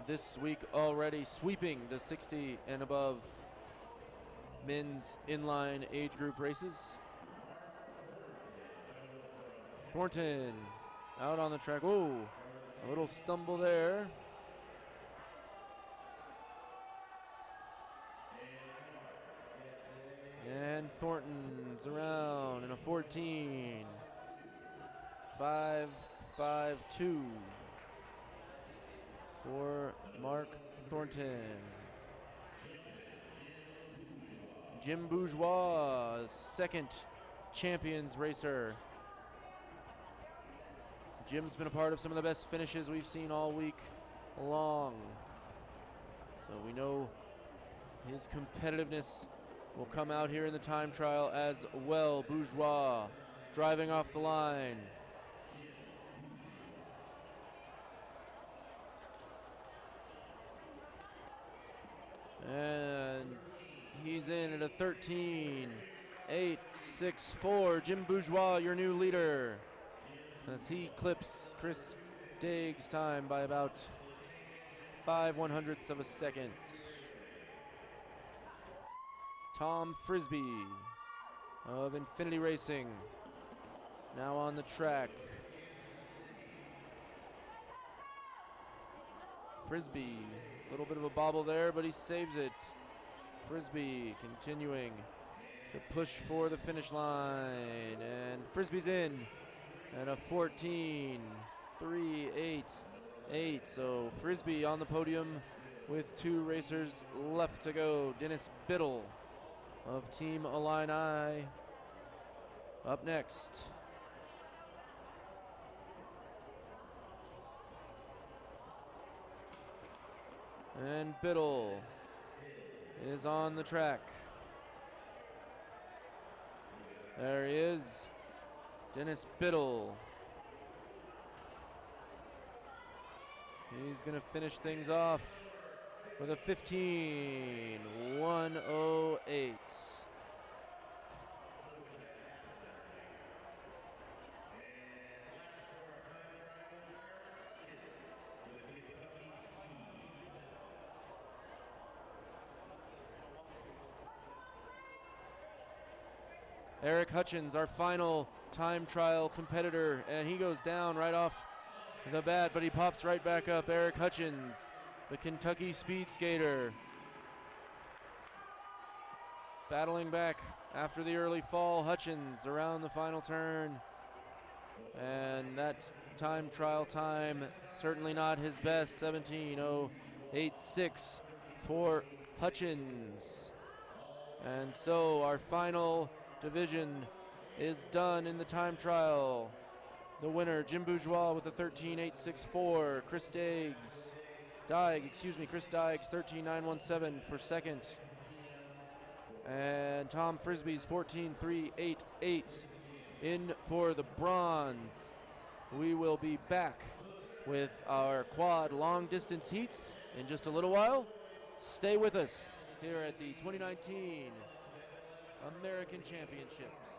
this week already, sweeping the 60 and above men's inline age group races. Thornton out on the track. Whoa, a little stumble there. And Thornton's around in a 14-5-5-2 for Mark Thornton. Jim Bourgeois, second Champions racer. Jim's been a part of some of the best finishes we've seen all week long. So we know his competitiveness will come out here in the time trial as well. Bourgeois driving off the line. And he's in at a 13-8-6-4. Jim Bourgeois, your new leader, as he clips Chris Daig's time by about 5/100ths of a second. Tom Frisbee of Infinity Racing now on the track. Frisbee, a little bit of a bobble there, but he saves it. Frisbee continuing to push for the finish line, and Frisbee's in at a 14-3-8-8. So Frisbee on the podium with two racers left to go. Dennis Biddle of Team Illini up next. And Biddle is on the track. There he is, Dennis Biddle. He's going to finish things off with a 15-1-0-8. Eric Hutchins, our final time trial competitor, and he goes down right off the bat, but he pops right back up. Eric Hutchins, the Kentucky speed skater, battling back after the early fall. Hutchins around the final turn, and that time trial time certainly not his best. 17-0-8-6 for Hutchins. And so our final division is done in the time trial. The winner, Jim Bourgeois with a 13.864. Chris Dykes 13.917 for second. And Tom Frisbee's 14.388 in for the bronze. We will be back with our quad long distance heats in just a little while. Stay with us here at the 2019 American Championships.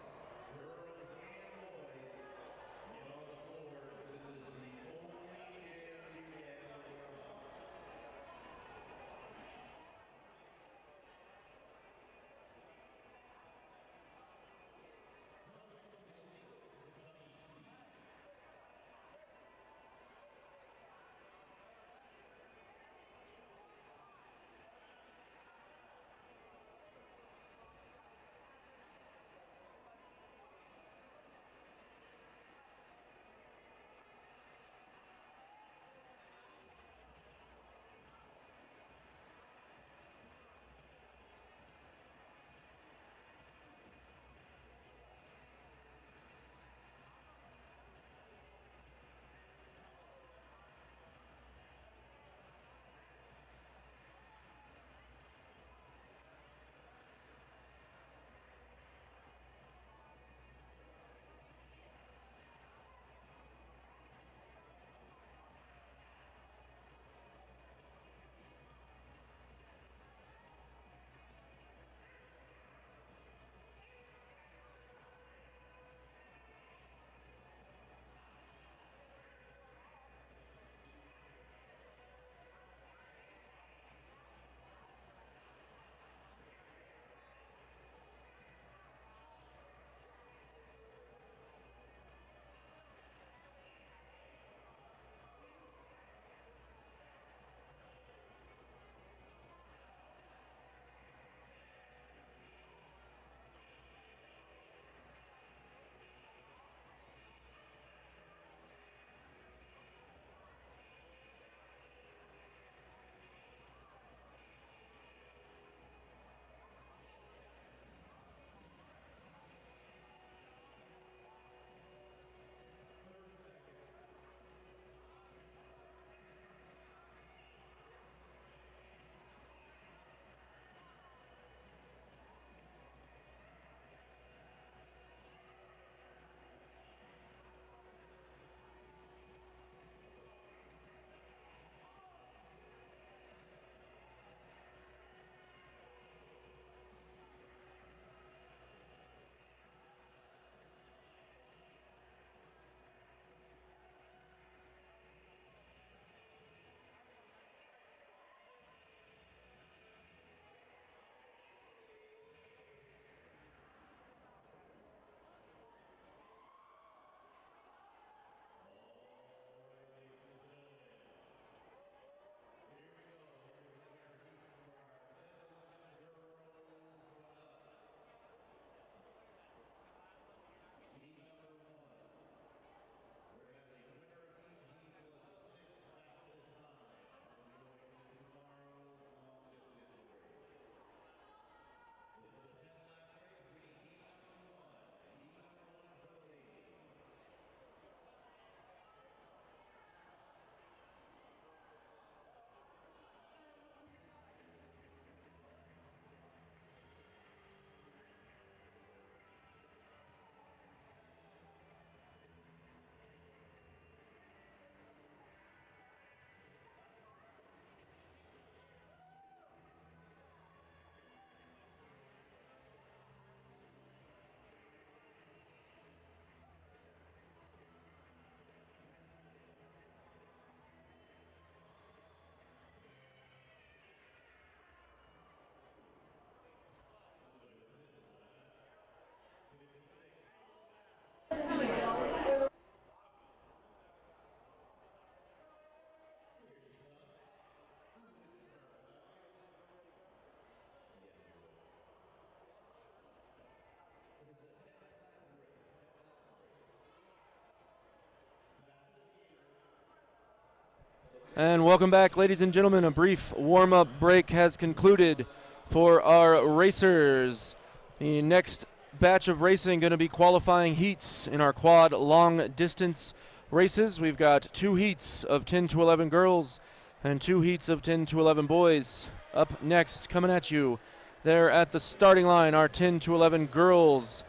And welcome back, ladies and gentlemen. A brief warm-up break has concluded for our racers. The next batch of racing going to be qualifying heats in our quad long distance races. We've got 2 heats of 10 to 11 girls and 2 heats of 10 to 11 boys. Up next, coming at you, there at the starting line, our 10 to 11 girls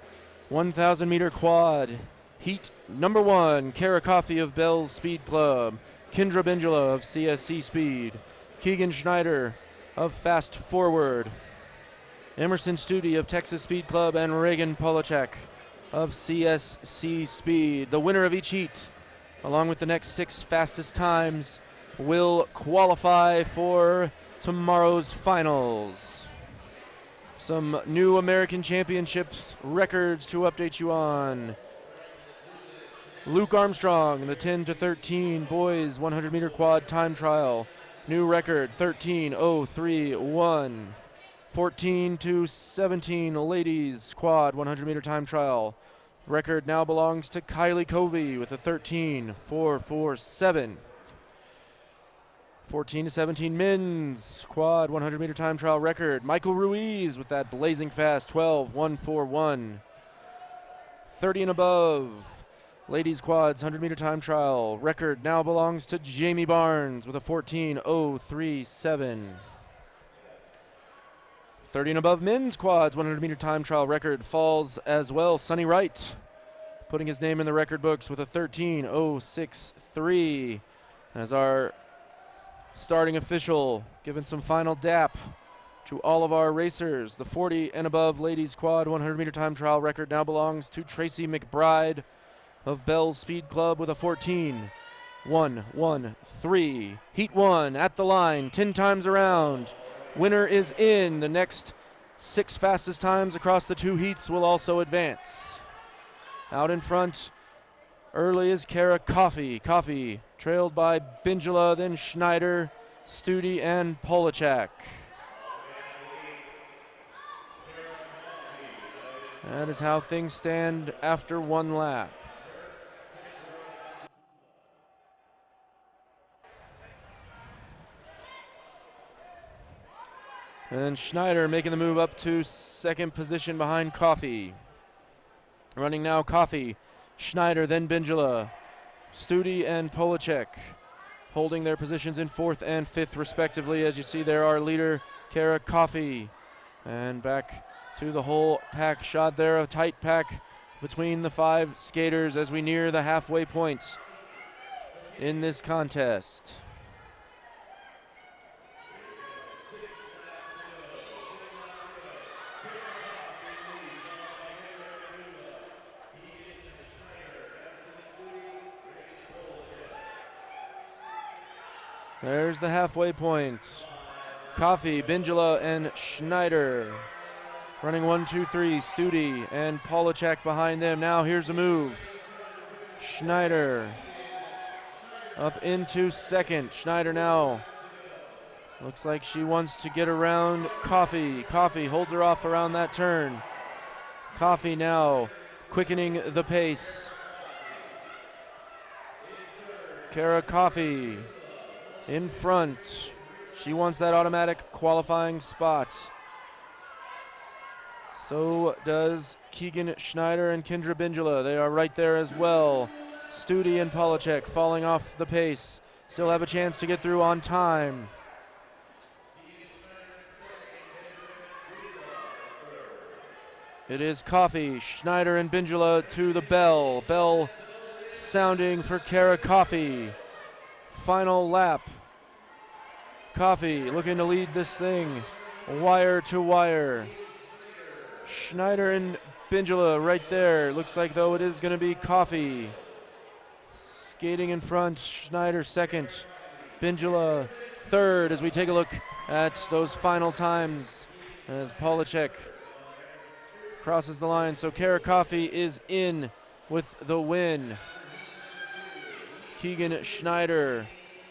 1,000 meter quad. Heat number 1, Kara Coffey of Bell's Speed Club, Kendra Bindula of CSC Speed, Keegan Schneider of Fast Forward, Emerson Studi of Texas Speed Club, and Reagan Polachek of CSC Speed. The winner of each heat, along with the next 6 fastest times, will qualify for tomorrow's finals. Some new American Championships records to update you on. Luke Armstrong, the 10 to 13 boys 100 meter quad time trial. New record 13:03:1. 14 to 17 ladies quad 100 meter time trial. Record now belongs to Kylie Covey with a 13:4:47. 14 to 17 men's quad 100 meter time trial record. Michael Ruiz with that blazing fast 12:1:41. 30 and above ladies quads 100 meter time trial record now belongs to Jamie Barnes with a 14:037. 30 and above men's quads 100 meter time trial record falls as well. Sonny Wright putting his name in the record books with a 13:063 as our starting official giving some final dap to all of our racers. The 40 and above ladies quad 100 meter time trial record now belongs to Tracy McBride of Bell's Speed Club with a 14:1:13. Heat 1 at the line, 10 times around. Winner is in. The next 6 fastest times across the 2 heats will also advance. Out in front early is Kara Coffey. Coffey trailed by Bindula, then Schneider, Studi, and Polachek. That is how things stand after 1 lap. And Schneider making the move up to 2nd position behind Coffey. Running now Coffey, Schneider, then Bindula, Studi, and Polachek holding their positions in 4th and 5th respectively. As you see there, our leader, Kara Coffey. And back to the whole pack shot there, a tight pack between the 5 skaters as we near the halfway point in this contest. There's the halfway point. Coffey, Bindula, and Schneider. Running 1, 2, 3, Studi and Polachek behind them. Now here's a move. Schneider up into 2nd. Schneider now looks like she wants to get around Coffey. Coffey holds her off around that turn. Coffey now quickening the pace. Kara Coffey in front. She wants that automatic qualifying spot. So does Keegan Schneider and Kendra Bindula. They are right there as well. Studi and Polachek falling off the pace. Still have a chance to get through on time. It is Coffey, Schneider, and Bindula to the bell. Bell sounding for Kara Coffey. Final lap. Coffey looking to lead this thing wire to wire. Schneider and Bindula right there. Looks like though it is going to be Coffey skating in front. Schneider 2nd, Bindula 3rd as we take a look at those final times as Polachek crosses the line. So Kara Coffey is in with the win. Keegan Schneider,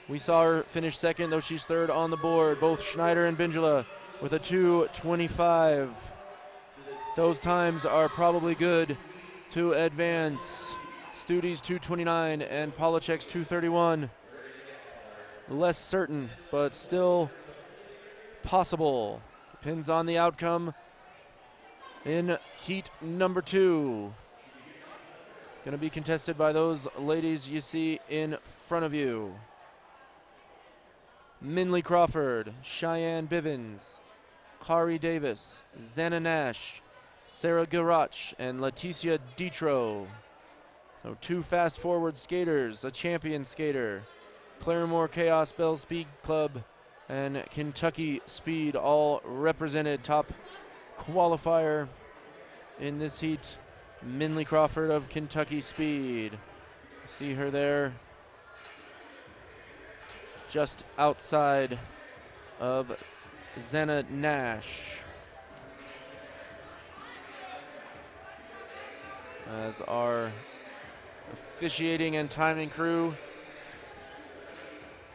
we saw her finish 2nd, though she's 3rd on the board. Both Schneider and Bindula with a 2:25. Those times are probably good to advance. Studi's 2:29 and Polachek's 2:31. Less certain, but still possible. Depends on the outcome in heat number 2. Going to be contested by those ladies you see in front of you. Minley Crawford, Cheyenne Bivens, Kari Davis, Xana Nash, Sarah Garach, and Leticia Ditro. So 2 fast forward skaters, a champion skater, Claremore Chaos Bell Speed Club, and Kentucky Speed all represented. Top qualifier in this heat, Minley Crawford of Kentucky Speed. See her there just outside of Xana Nash. As our officiating and timing crew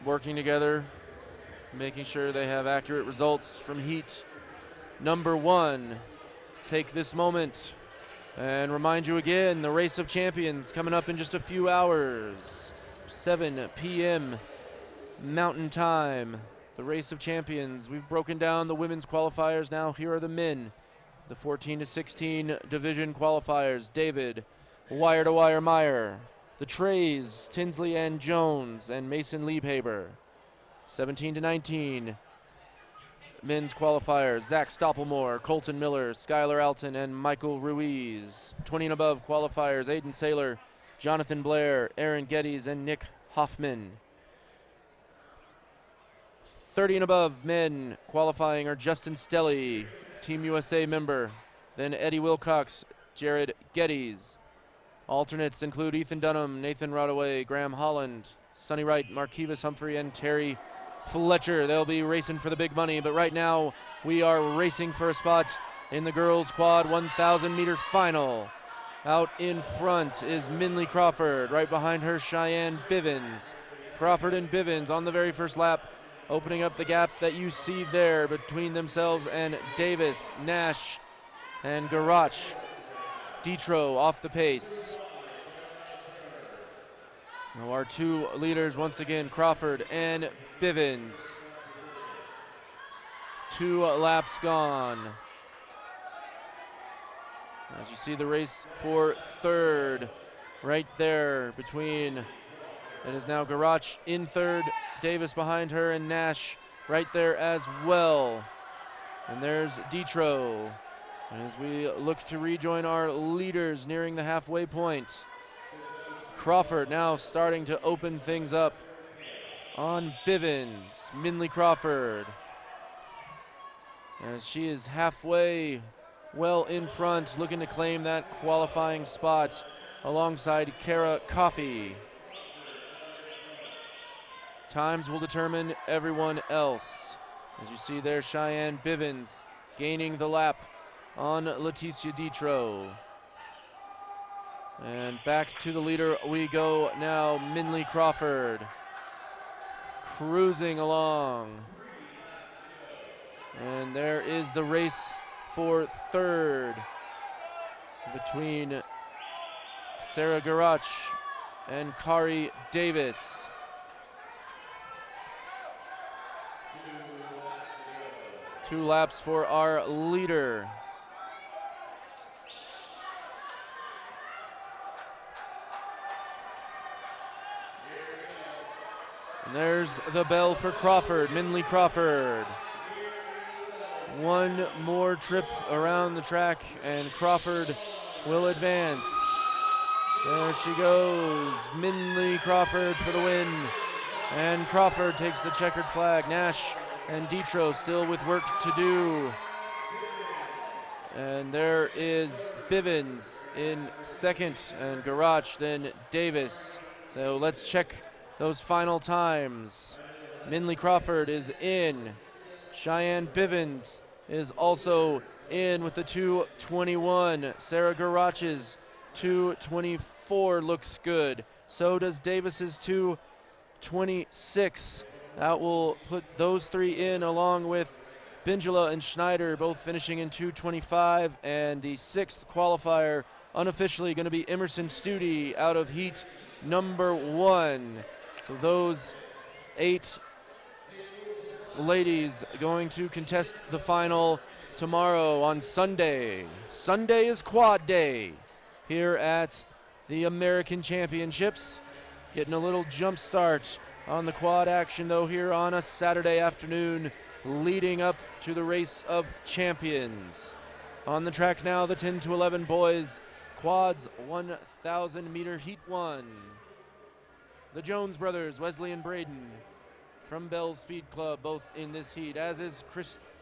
working together, making sure they have accurate results from heat number 1. Take this moment and remind you again, the Race of Champions coming up in just a few hours, 7 p.m. Mountain Time. The Race of Champions. We've broken down the women's qualifiers. Now here are the men. The 14 to 16 division qualifiers. David, wire to wire Meyer. The Trays, Tinsley and Jones, and Mason Liebhaber. 17 to 19 men's qualifiers. Zach Stoppelmore, Colton Miller, Skylar Alton, and Michael Ruiz. 20 and above qualifiers. Aiden Saylor, Jonathan Blair, Aaron Geddes, and Nick Hoffman. 30 and above men qualifying are Justin Stelly, Team USA member, then Eddie Wilcox, Jared Geddes. Alternates include Ethan Dunham, Nathan Rodaway, Graham Holland, Sonny Wright, Marquivas Humphrey, and Terry Fletcher. They'll be racing for the big money, but right now we are racing for a spot in the girls quad 1,000 meter final. Out in front is Minley Crawford, right behind her Cheyenne Bivens. Crawford and Bivens on the very first lap, opening up the gap that you see there between themselves and Davis, Nash, and Garach. Ditro off the pace. Now our 2 leaders once again, Crawford and Bivens. 2 laps gone. As you see the race for 3rd right there between, it is now Garach in 3rd, Davis behind her, and Nash right there as well. And there's Ditro. As we look to rejoin our leaders nearing the halfway point. Crawford now starting to open things up on Bivens. Minley Crawford, as she is halfway well in front, looking to claim that qualifying spot alongside Kara Coffey. Times will determine everyone else. As you see there, Cheyenne Bivens gaining the lap on Leticia Ditro. And back to the leader we go now, Minley Crawford. Cruising along. And there is the race for 3rd between Sarah Garach and Kari Davis. Two laps for our leader. And there's the bell for Crawford, Minley Crawford. One more trip around the track and Crawford will advance. There she goes, Minley Crawford for the win. And Crawford takes the checkered flag. Nash and Ditro still with work to do. And there is Bivens in 2nd and Garach, then Davis. So let's check those final times. Minley Crawford is in. Cheyenne Bivens is also in with the 2:21. Sarah Garach's 2:24 looks good. So does Davis's 2:26. That will put those 3 in along with Bingela and Schneider both finishing in 2:25. And the 6th qualifier unofficially going to be Emerson Studi out of heat number 1. So those 8 ladies going to contest the final tomorrow on Sunday. Sunday is quad day here at the American Championships. Getting a little jump start on the quad action though here on a Saturday afternoon leading up to the race of champions. On the track now, the 10 to 11 boys, quads 1,000 meter heat 1. The Jones brothers, Wesley and Braden, from Bell's Speed Club, both in this heat, as is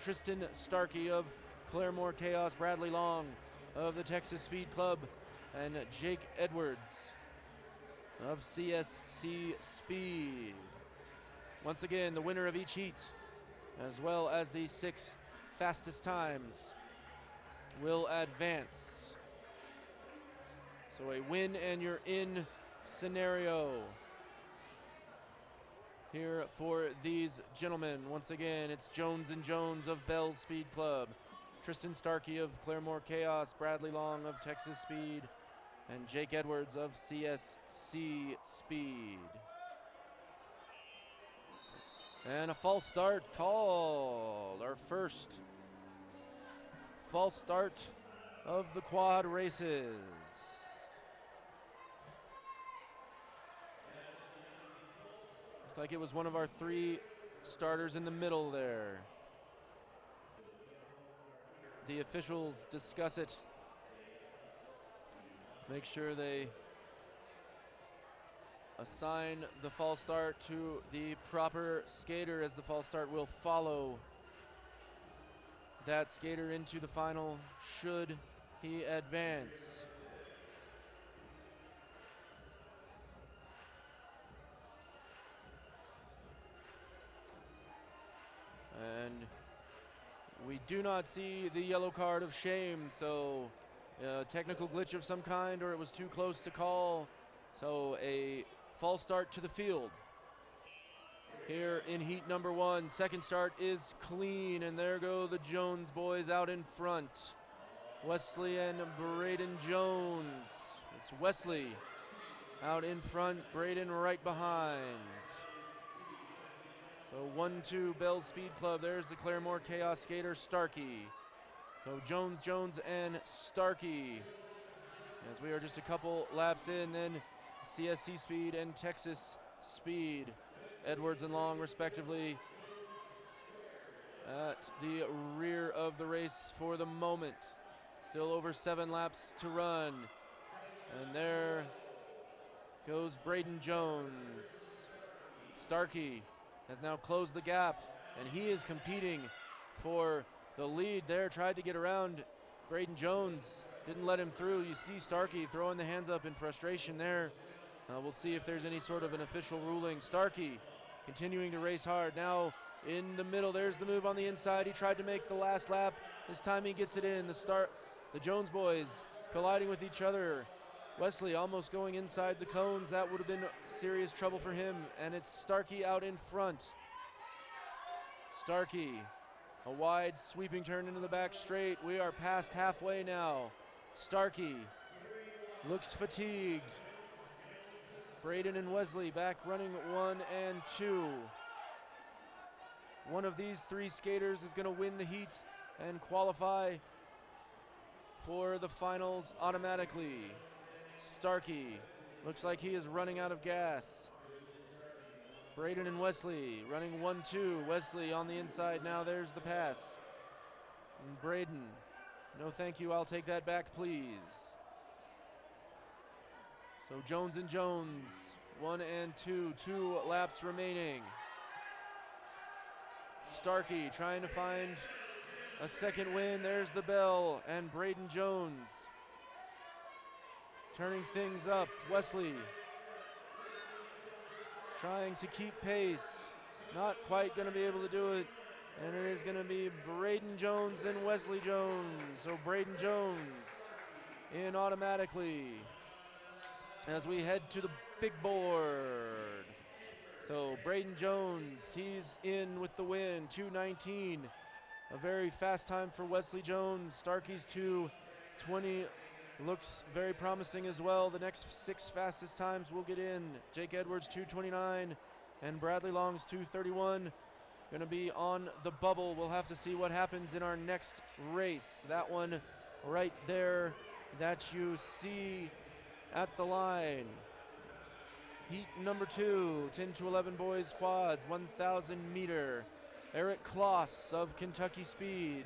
Tristan Starkey of Claremore Chaos, Bradley Long of the Texas Speed Club, and Jake Edwards of CSC Speed. Once again, the winner of each heat, as well as the 6 fastest times, will advance. So a win and you're in scenario here for these gentlemen. Once again, it's Jones and Jones of Bell's Speed Club, Tristan Starkey of Claremore Chaos, Bradley Long of Texas Speed, and Jake Edwards of CSC Speed. And a false start called, our first false start of the quad races. Looks like it was one of our 3 starters in the middle there. The officials discuss it. Make sure they assign the false start to the proper skater, as the false start will follow that skater into the final should he advance. And we do not see the yellow card of shame, so technical glitch of some kind, or it was too close to call. So a false start to the field here in heat number 1. Second start is clean, and there go the Jones boys out in front. Wesley and Braden Jones. It's Wesley out in front, Braden right behind. So 1-2 Bell's Speed Club. There's the Claremore Chaos skater Starkey. So Jones, Jones, and Starkey. As we are just a couple laps in, then CSC Speed and Texas Speed. Edwards and Long, respectively, at the rear of the race for the moment. Still over 7 laps to run. And there goes Braden Jones. Starkey has now closed the gap, and he is competing for the lead there. Tried to get around Braden Jones, didn't let him through. You see Starkey throwing the hands up in frustration there. We'll see if there's any sort of an official ruling. Starkey continuing to race hard. Now in the middle, there's the move on the inside. He tried to make the last lap. This time he gets it in. The Jones boys colliding with each other. Wesley almost going inside the cones. That would have been serious trouble for him. And it's Starkey out in front. Starkey, a wide sweeping turn into the back straight. We are past halfway now. Starkey looks fatigued. Braden and Wesley back running 1 and 2. One of these 3 skaters is going to win the heat and qualify for the finals automatically. Starkey looks like he is running out of gas. Braden and Wesley running 1-2. Wesley on the inside now. There's the pass. And Braden, no thank you, I'll take that back, please. So Jones and Jones, 1 and 2, 2 laps remaining. Starkey trying to find a second win. There's the bell, and Braden Jones turning things up. Wesley trying to keep pace. Not quite going to be able to do it. And it is going to be Braden Jones, then Wesley Jones. So Braden Jones in automatically as we head to the big board. So Braden Jones, he's in with the win, 2:19. A very fast time for Wesley Jones. Starkey's 2:20 looks very promising as well. The next 6 fastest times will get in. Jake Edwards 2:29 and Bradley Long's 2:31. going to be on the bubble. We'll have to see what happens in our next race. That one right there that you see at the line. Heat number 2, 10 to 11 boys quads, 1,000 meter. Eric Kloss of Kentucky Speed,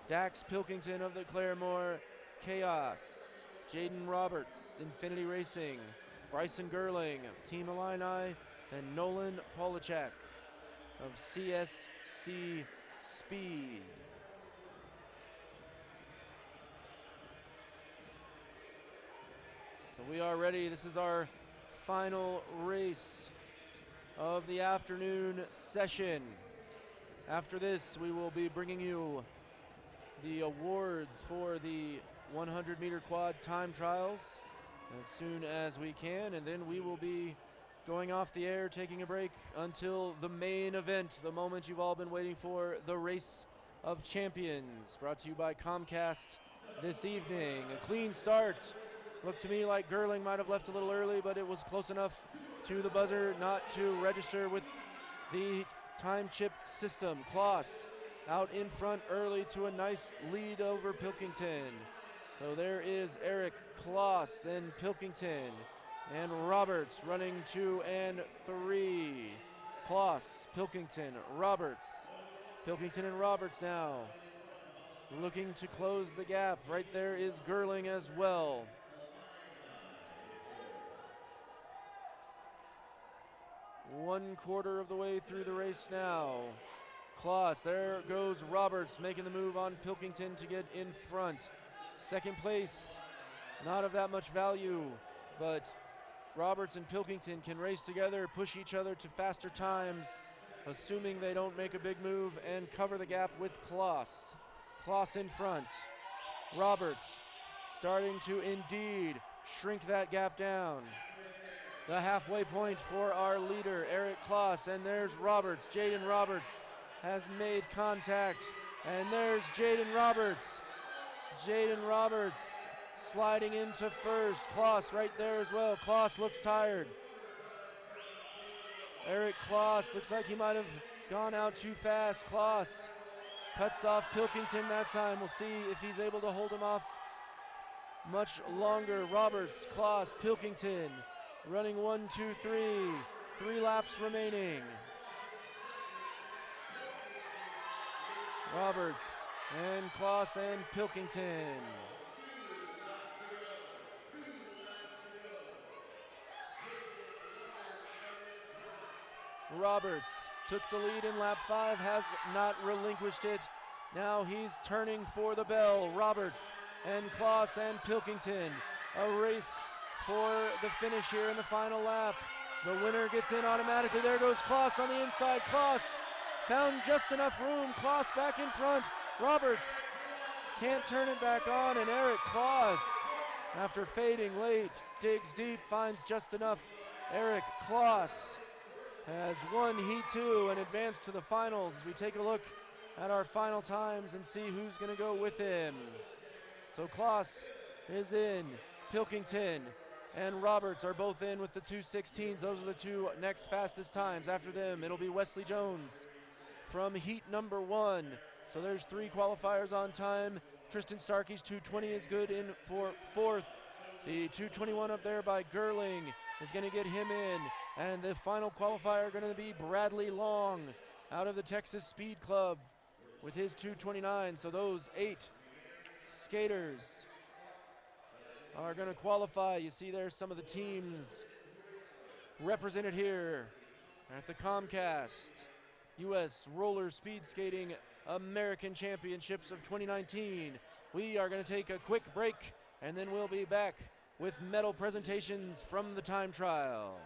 Dax Pilkington of the Claremore Chaos, Jaden Roberts, Infinity Racing, Bryson Gerling, Team Illini, and Nolan Polachek of CSC Speed. So we are ready. This is our final race of the afternoon session. After this, we will be bringing you the awards for the 100-meter quad time trials as soon as we can, and then we will be going off the air, taking a break until the main event, the moment you've all been waiting for, the Race of Champions, brought to you by Comcast this evening. A clean start. Looked to me like Gerling might have left a little early, but it was close enough to the buzzer not to register with the time chip system. Kloss out in front early to a nice lead over Pilkington. So there is Eric Kloss, then Pilkington, and Roberts running 2 and 3. Kloss, Pilkington, Roberts. Pilkington and Roberts now looking to close the gap. Right there is Gerling as well. One quarter of the way through the race now. Kloss, there goes Roberts making the move on Pilkington to get in front. Second place, not of that much value, but Roberts and Pilkington can race together, push each other to faster times, assuming they don't make a big move, and cover the gap with Kloss. Kloss in front. Roberts starting to indeed shrink that gap down. The halfway point for our leader, Eric Kloss, and there's Roberts. Jaden Roberts has made contact, and there's Jaden Roberts. Jaden Roberts sliding into first. Kloss right there as well. Kloss looks tired. Eric Kloss looks like he might have gone out too fast. Kloss cuts off Pilkington that time. We'll see if he's able to hold him off much longer. Roberts, Kloss, Pilkington running 1, 2, 3. 3 laps remaining. Roberts and Kloss and Pilkington. Roberts took the lead in lap 5, has not relinquished it. Now he's turning for the bell. Roberts and Kloss and Pilkington. A race for the finish here in the final lap. The winner gets in automatically. There goes Kloss on the inside. Kloss found just enough room. Kloss back in front. Roberts can't turn it back on, and Eric Kloss, after fading late, digs deep, finds just enough. Eric Kloss has won Heat 2 and advanced to the finals as we take a look at our final times and see who's going to go with him. So Kloss is in. Pilkington and Roberts are both in with the 2:16s. Those are the 2 next fastest times. After them, it'll be Wesley Jones from heat number 1. So there's 3 qualifiers on time. Tristan Starkey's 2:20 is good in for 4th. The 2:21 up there by Gerling is going to get him in. And the final qualifier going to be Bradley Long out of the Texas Speed Club with his 2:29. So those 8 skaters are going to qualify. You see there's some of the teams represented here at the Comcast U.S. Roller Speed Skating American Championships of 2019. We are going to take a quick break, and then we'll be back with medal presentations from the time trial.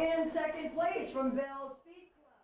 And second place from Bell Speed Club.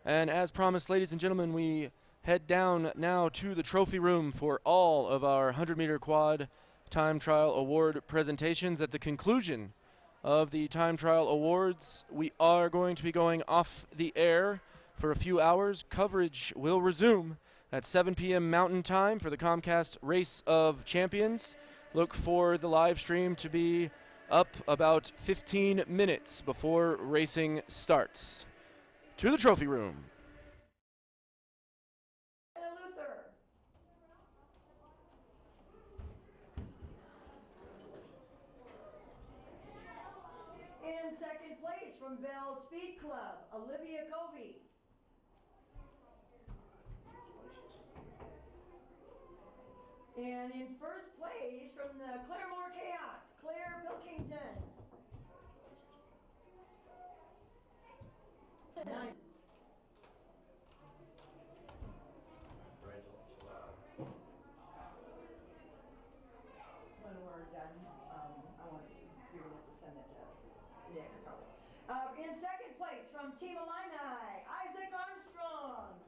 And as promised, ladies and gentlemen, we head down now to the trophy room for all of our 100-meter quad time trial award presentations. At the conclusion of the time trial awards, we are going to be going off the air for a few hours. Coverage will resume at 7 p.m. Mountain Time for the Comcast Race of Champions. Look for the live stream to be up about 15 minutes before racing starts. To the trophy room. Luther. In second place from Bell Speed Club, Olivia Covey. And in first place from the Claremore Chaos, Claire Pilkington. Ninth. When we're done, I want you're gonna have to send it to Nick probably. In second place from Team Illini, Isaac Armstrong.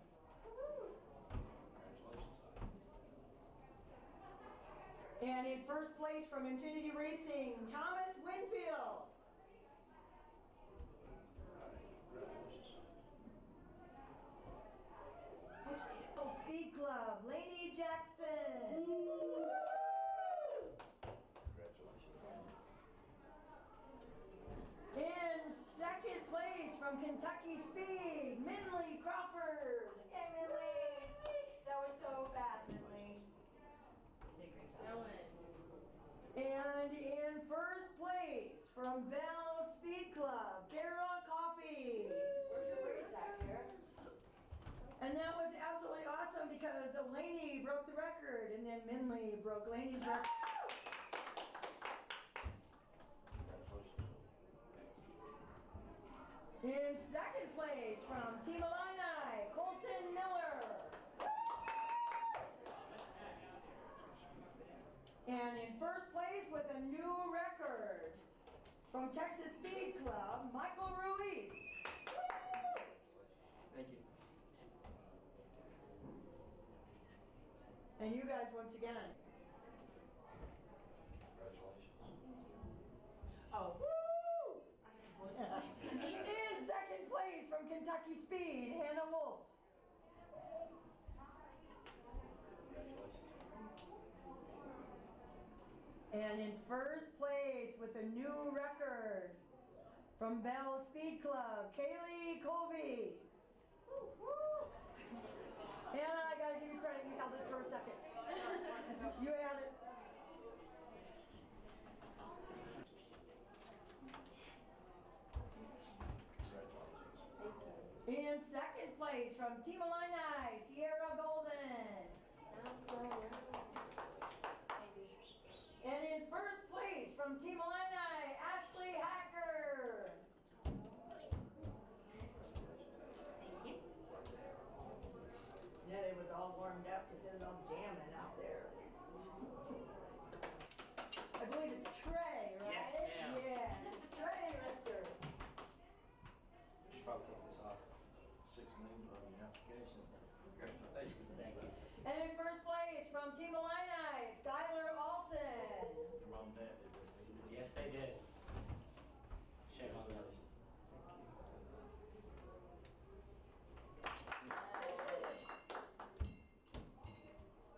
And in first place from Infinity Racing, Thomas Winfield. Speed Club, Lainey Jackson. In second place from Kentucky Speed, Minley Crawford. Hey, Minley. That was so fast, Minley. You did a great job. And in first place from Bell Speed Club, Kara Coffee. Where's your braids at, Kara? And that was absolutely awesome because Lainey broke the record and then Minley broke Lainey's record. In second place from Team Illini, Colton Miller. And in first place with a new record from Texas Speed Club, Michael Ruiz. Thank you. And you guys once again. Oh, woo! In second place from Kentucky Speed, Hannah Wolf. And in first place with a new record from Bell Speed Club, Kaylee Colby. Hannah, I gotta give you credit. You held it for a second. You had it. In second place from Team Illini, Sierra Golden. And in first place from Team Illini, Ashley Hacker. Thank you. Yeah, it was all warmed up because it was all jamming out there. I believe it's Trey, right? Yes, ma'am. Yes, it's Trey Richter. Should probably take this off. 6 names on the application. Thank you. Thank you. And in first place from Team Illini, Skylar Alton. Your mom and dad did that. Yes, they did. Shame on the others.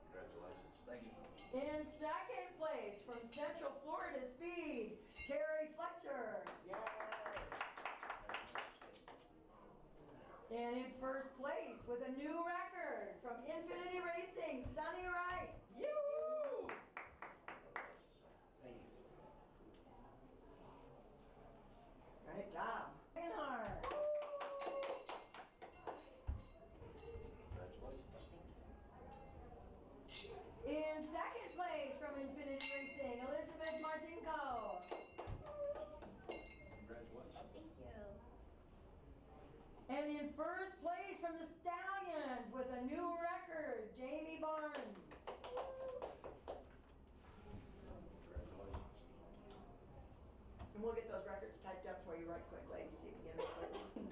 Congratulations. Thank you. In second place from Central Florida Speed, Terry Fletcher. Yay. And in first place with a new record from Infinity Racing, Sonny Wright. Yoo-hoo! Thank you. Great job. Reinhardt. Congratulations. In second place from Infinity Racing, Elizabeth Martinko. Congratulations. Thank you. And in first place from the Stallions with a new record, Jamie Barnes. Congratulations. And we'll get those records typed up for you right quick, ladies, so you can get them.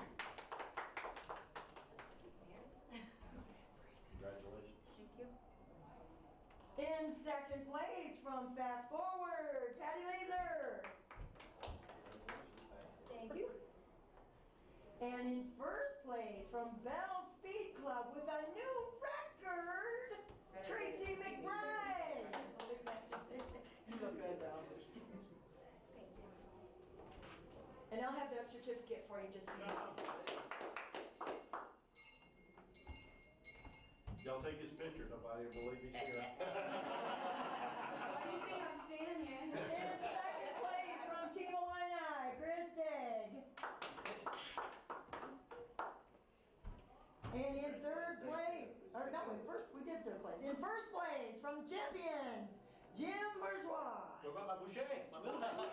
And in first place from Bell Speed Club with a new record, Tracy McBride. You look good, though. And I'll have that certificate for you just a minute. Y'all take his picture, nobody will believe he's here. Why do you think I'm standing here? In second place from Team Illini, Chris Digg. And in third place, or no, we did third place. In first place from the champions, Jim Bourgeois. What about my boucher? My Jim Bourgeois.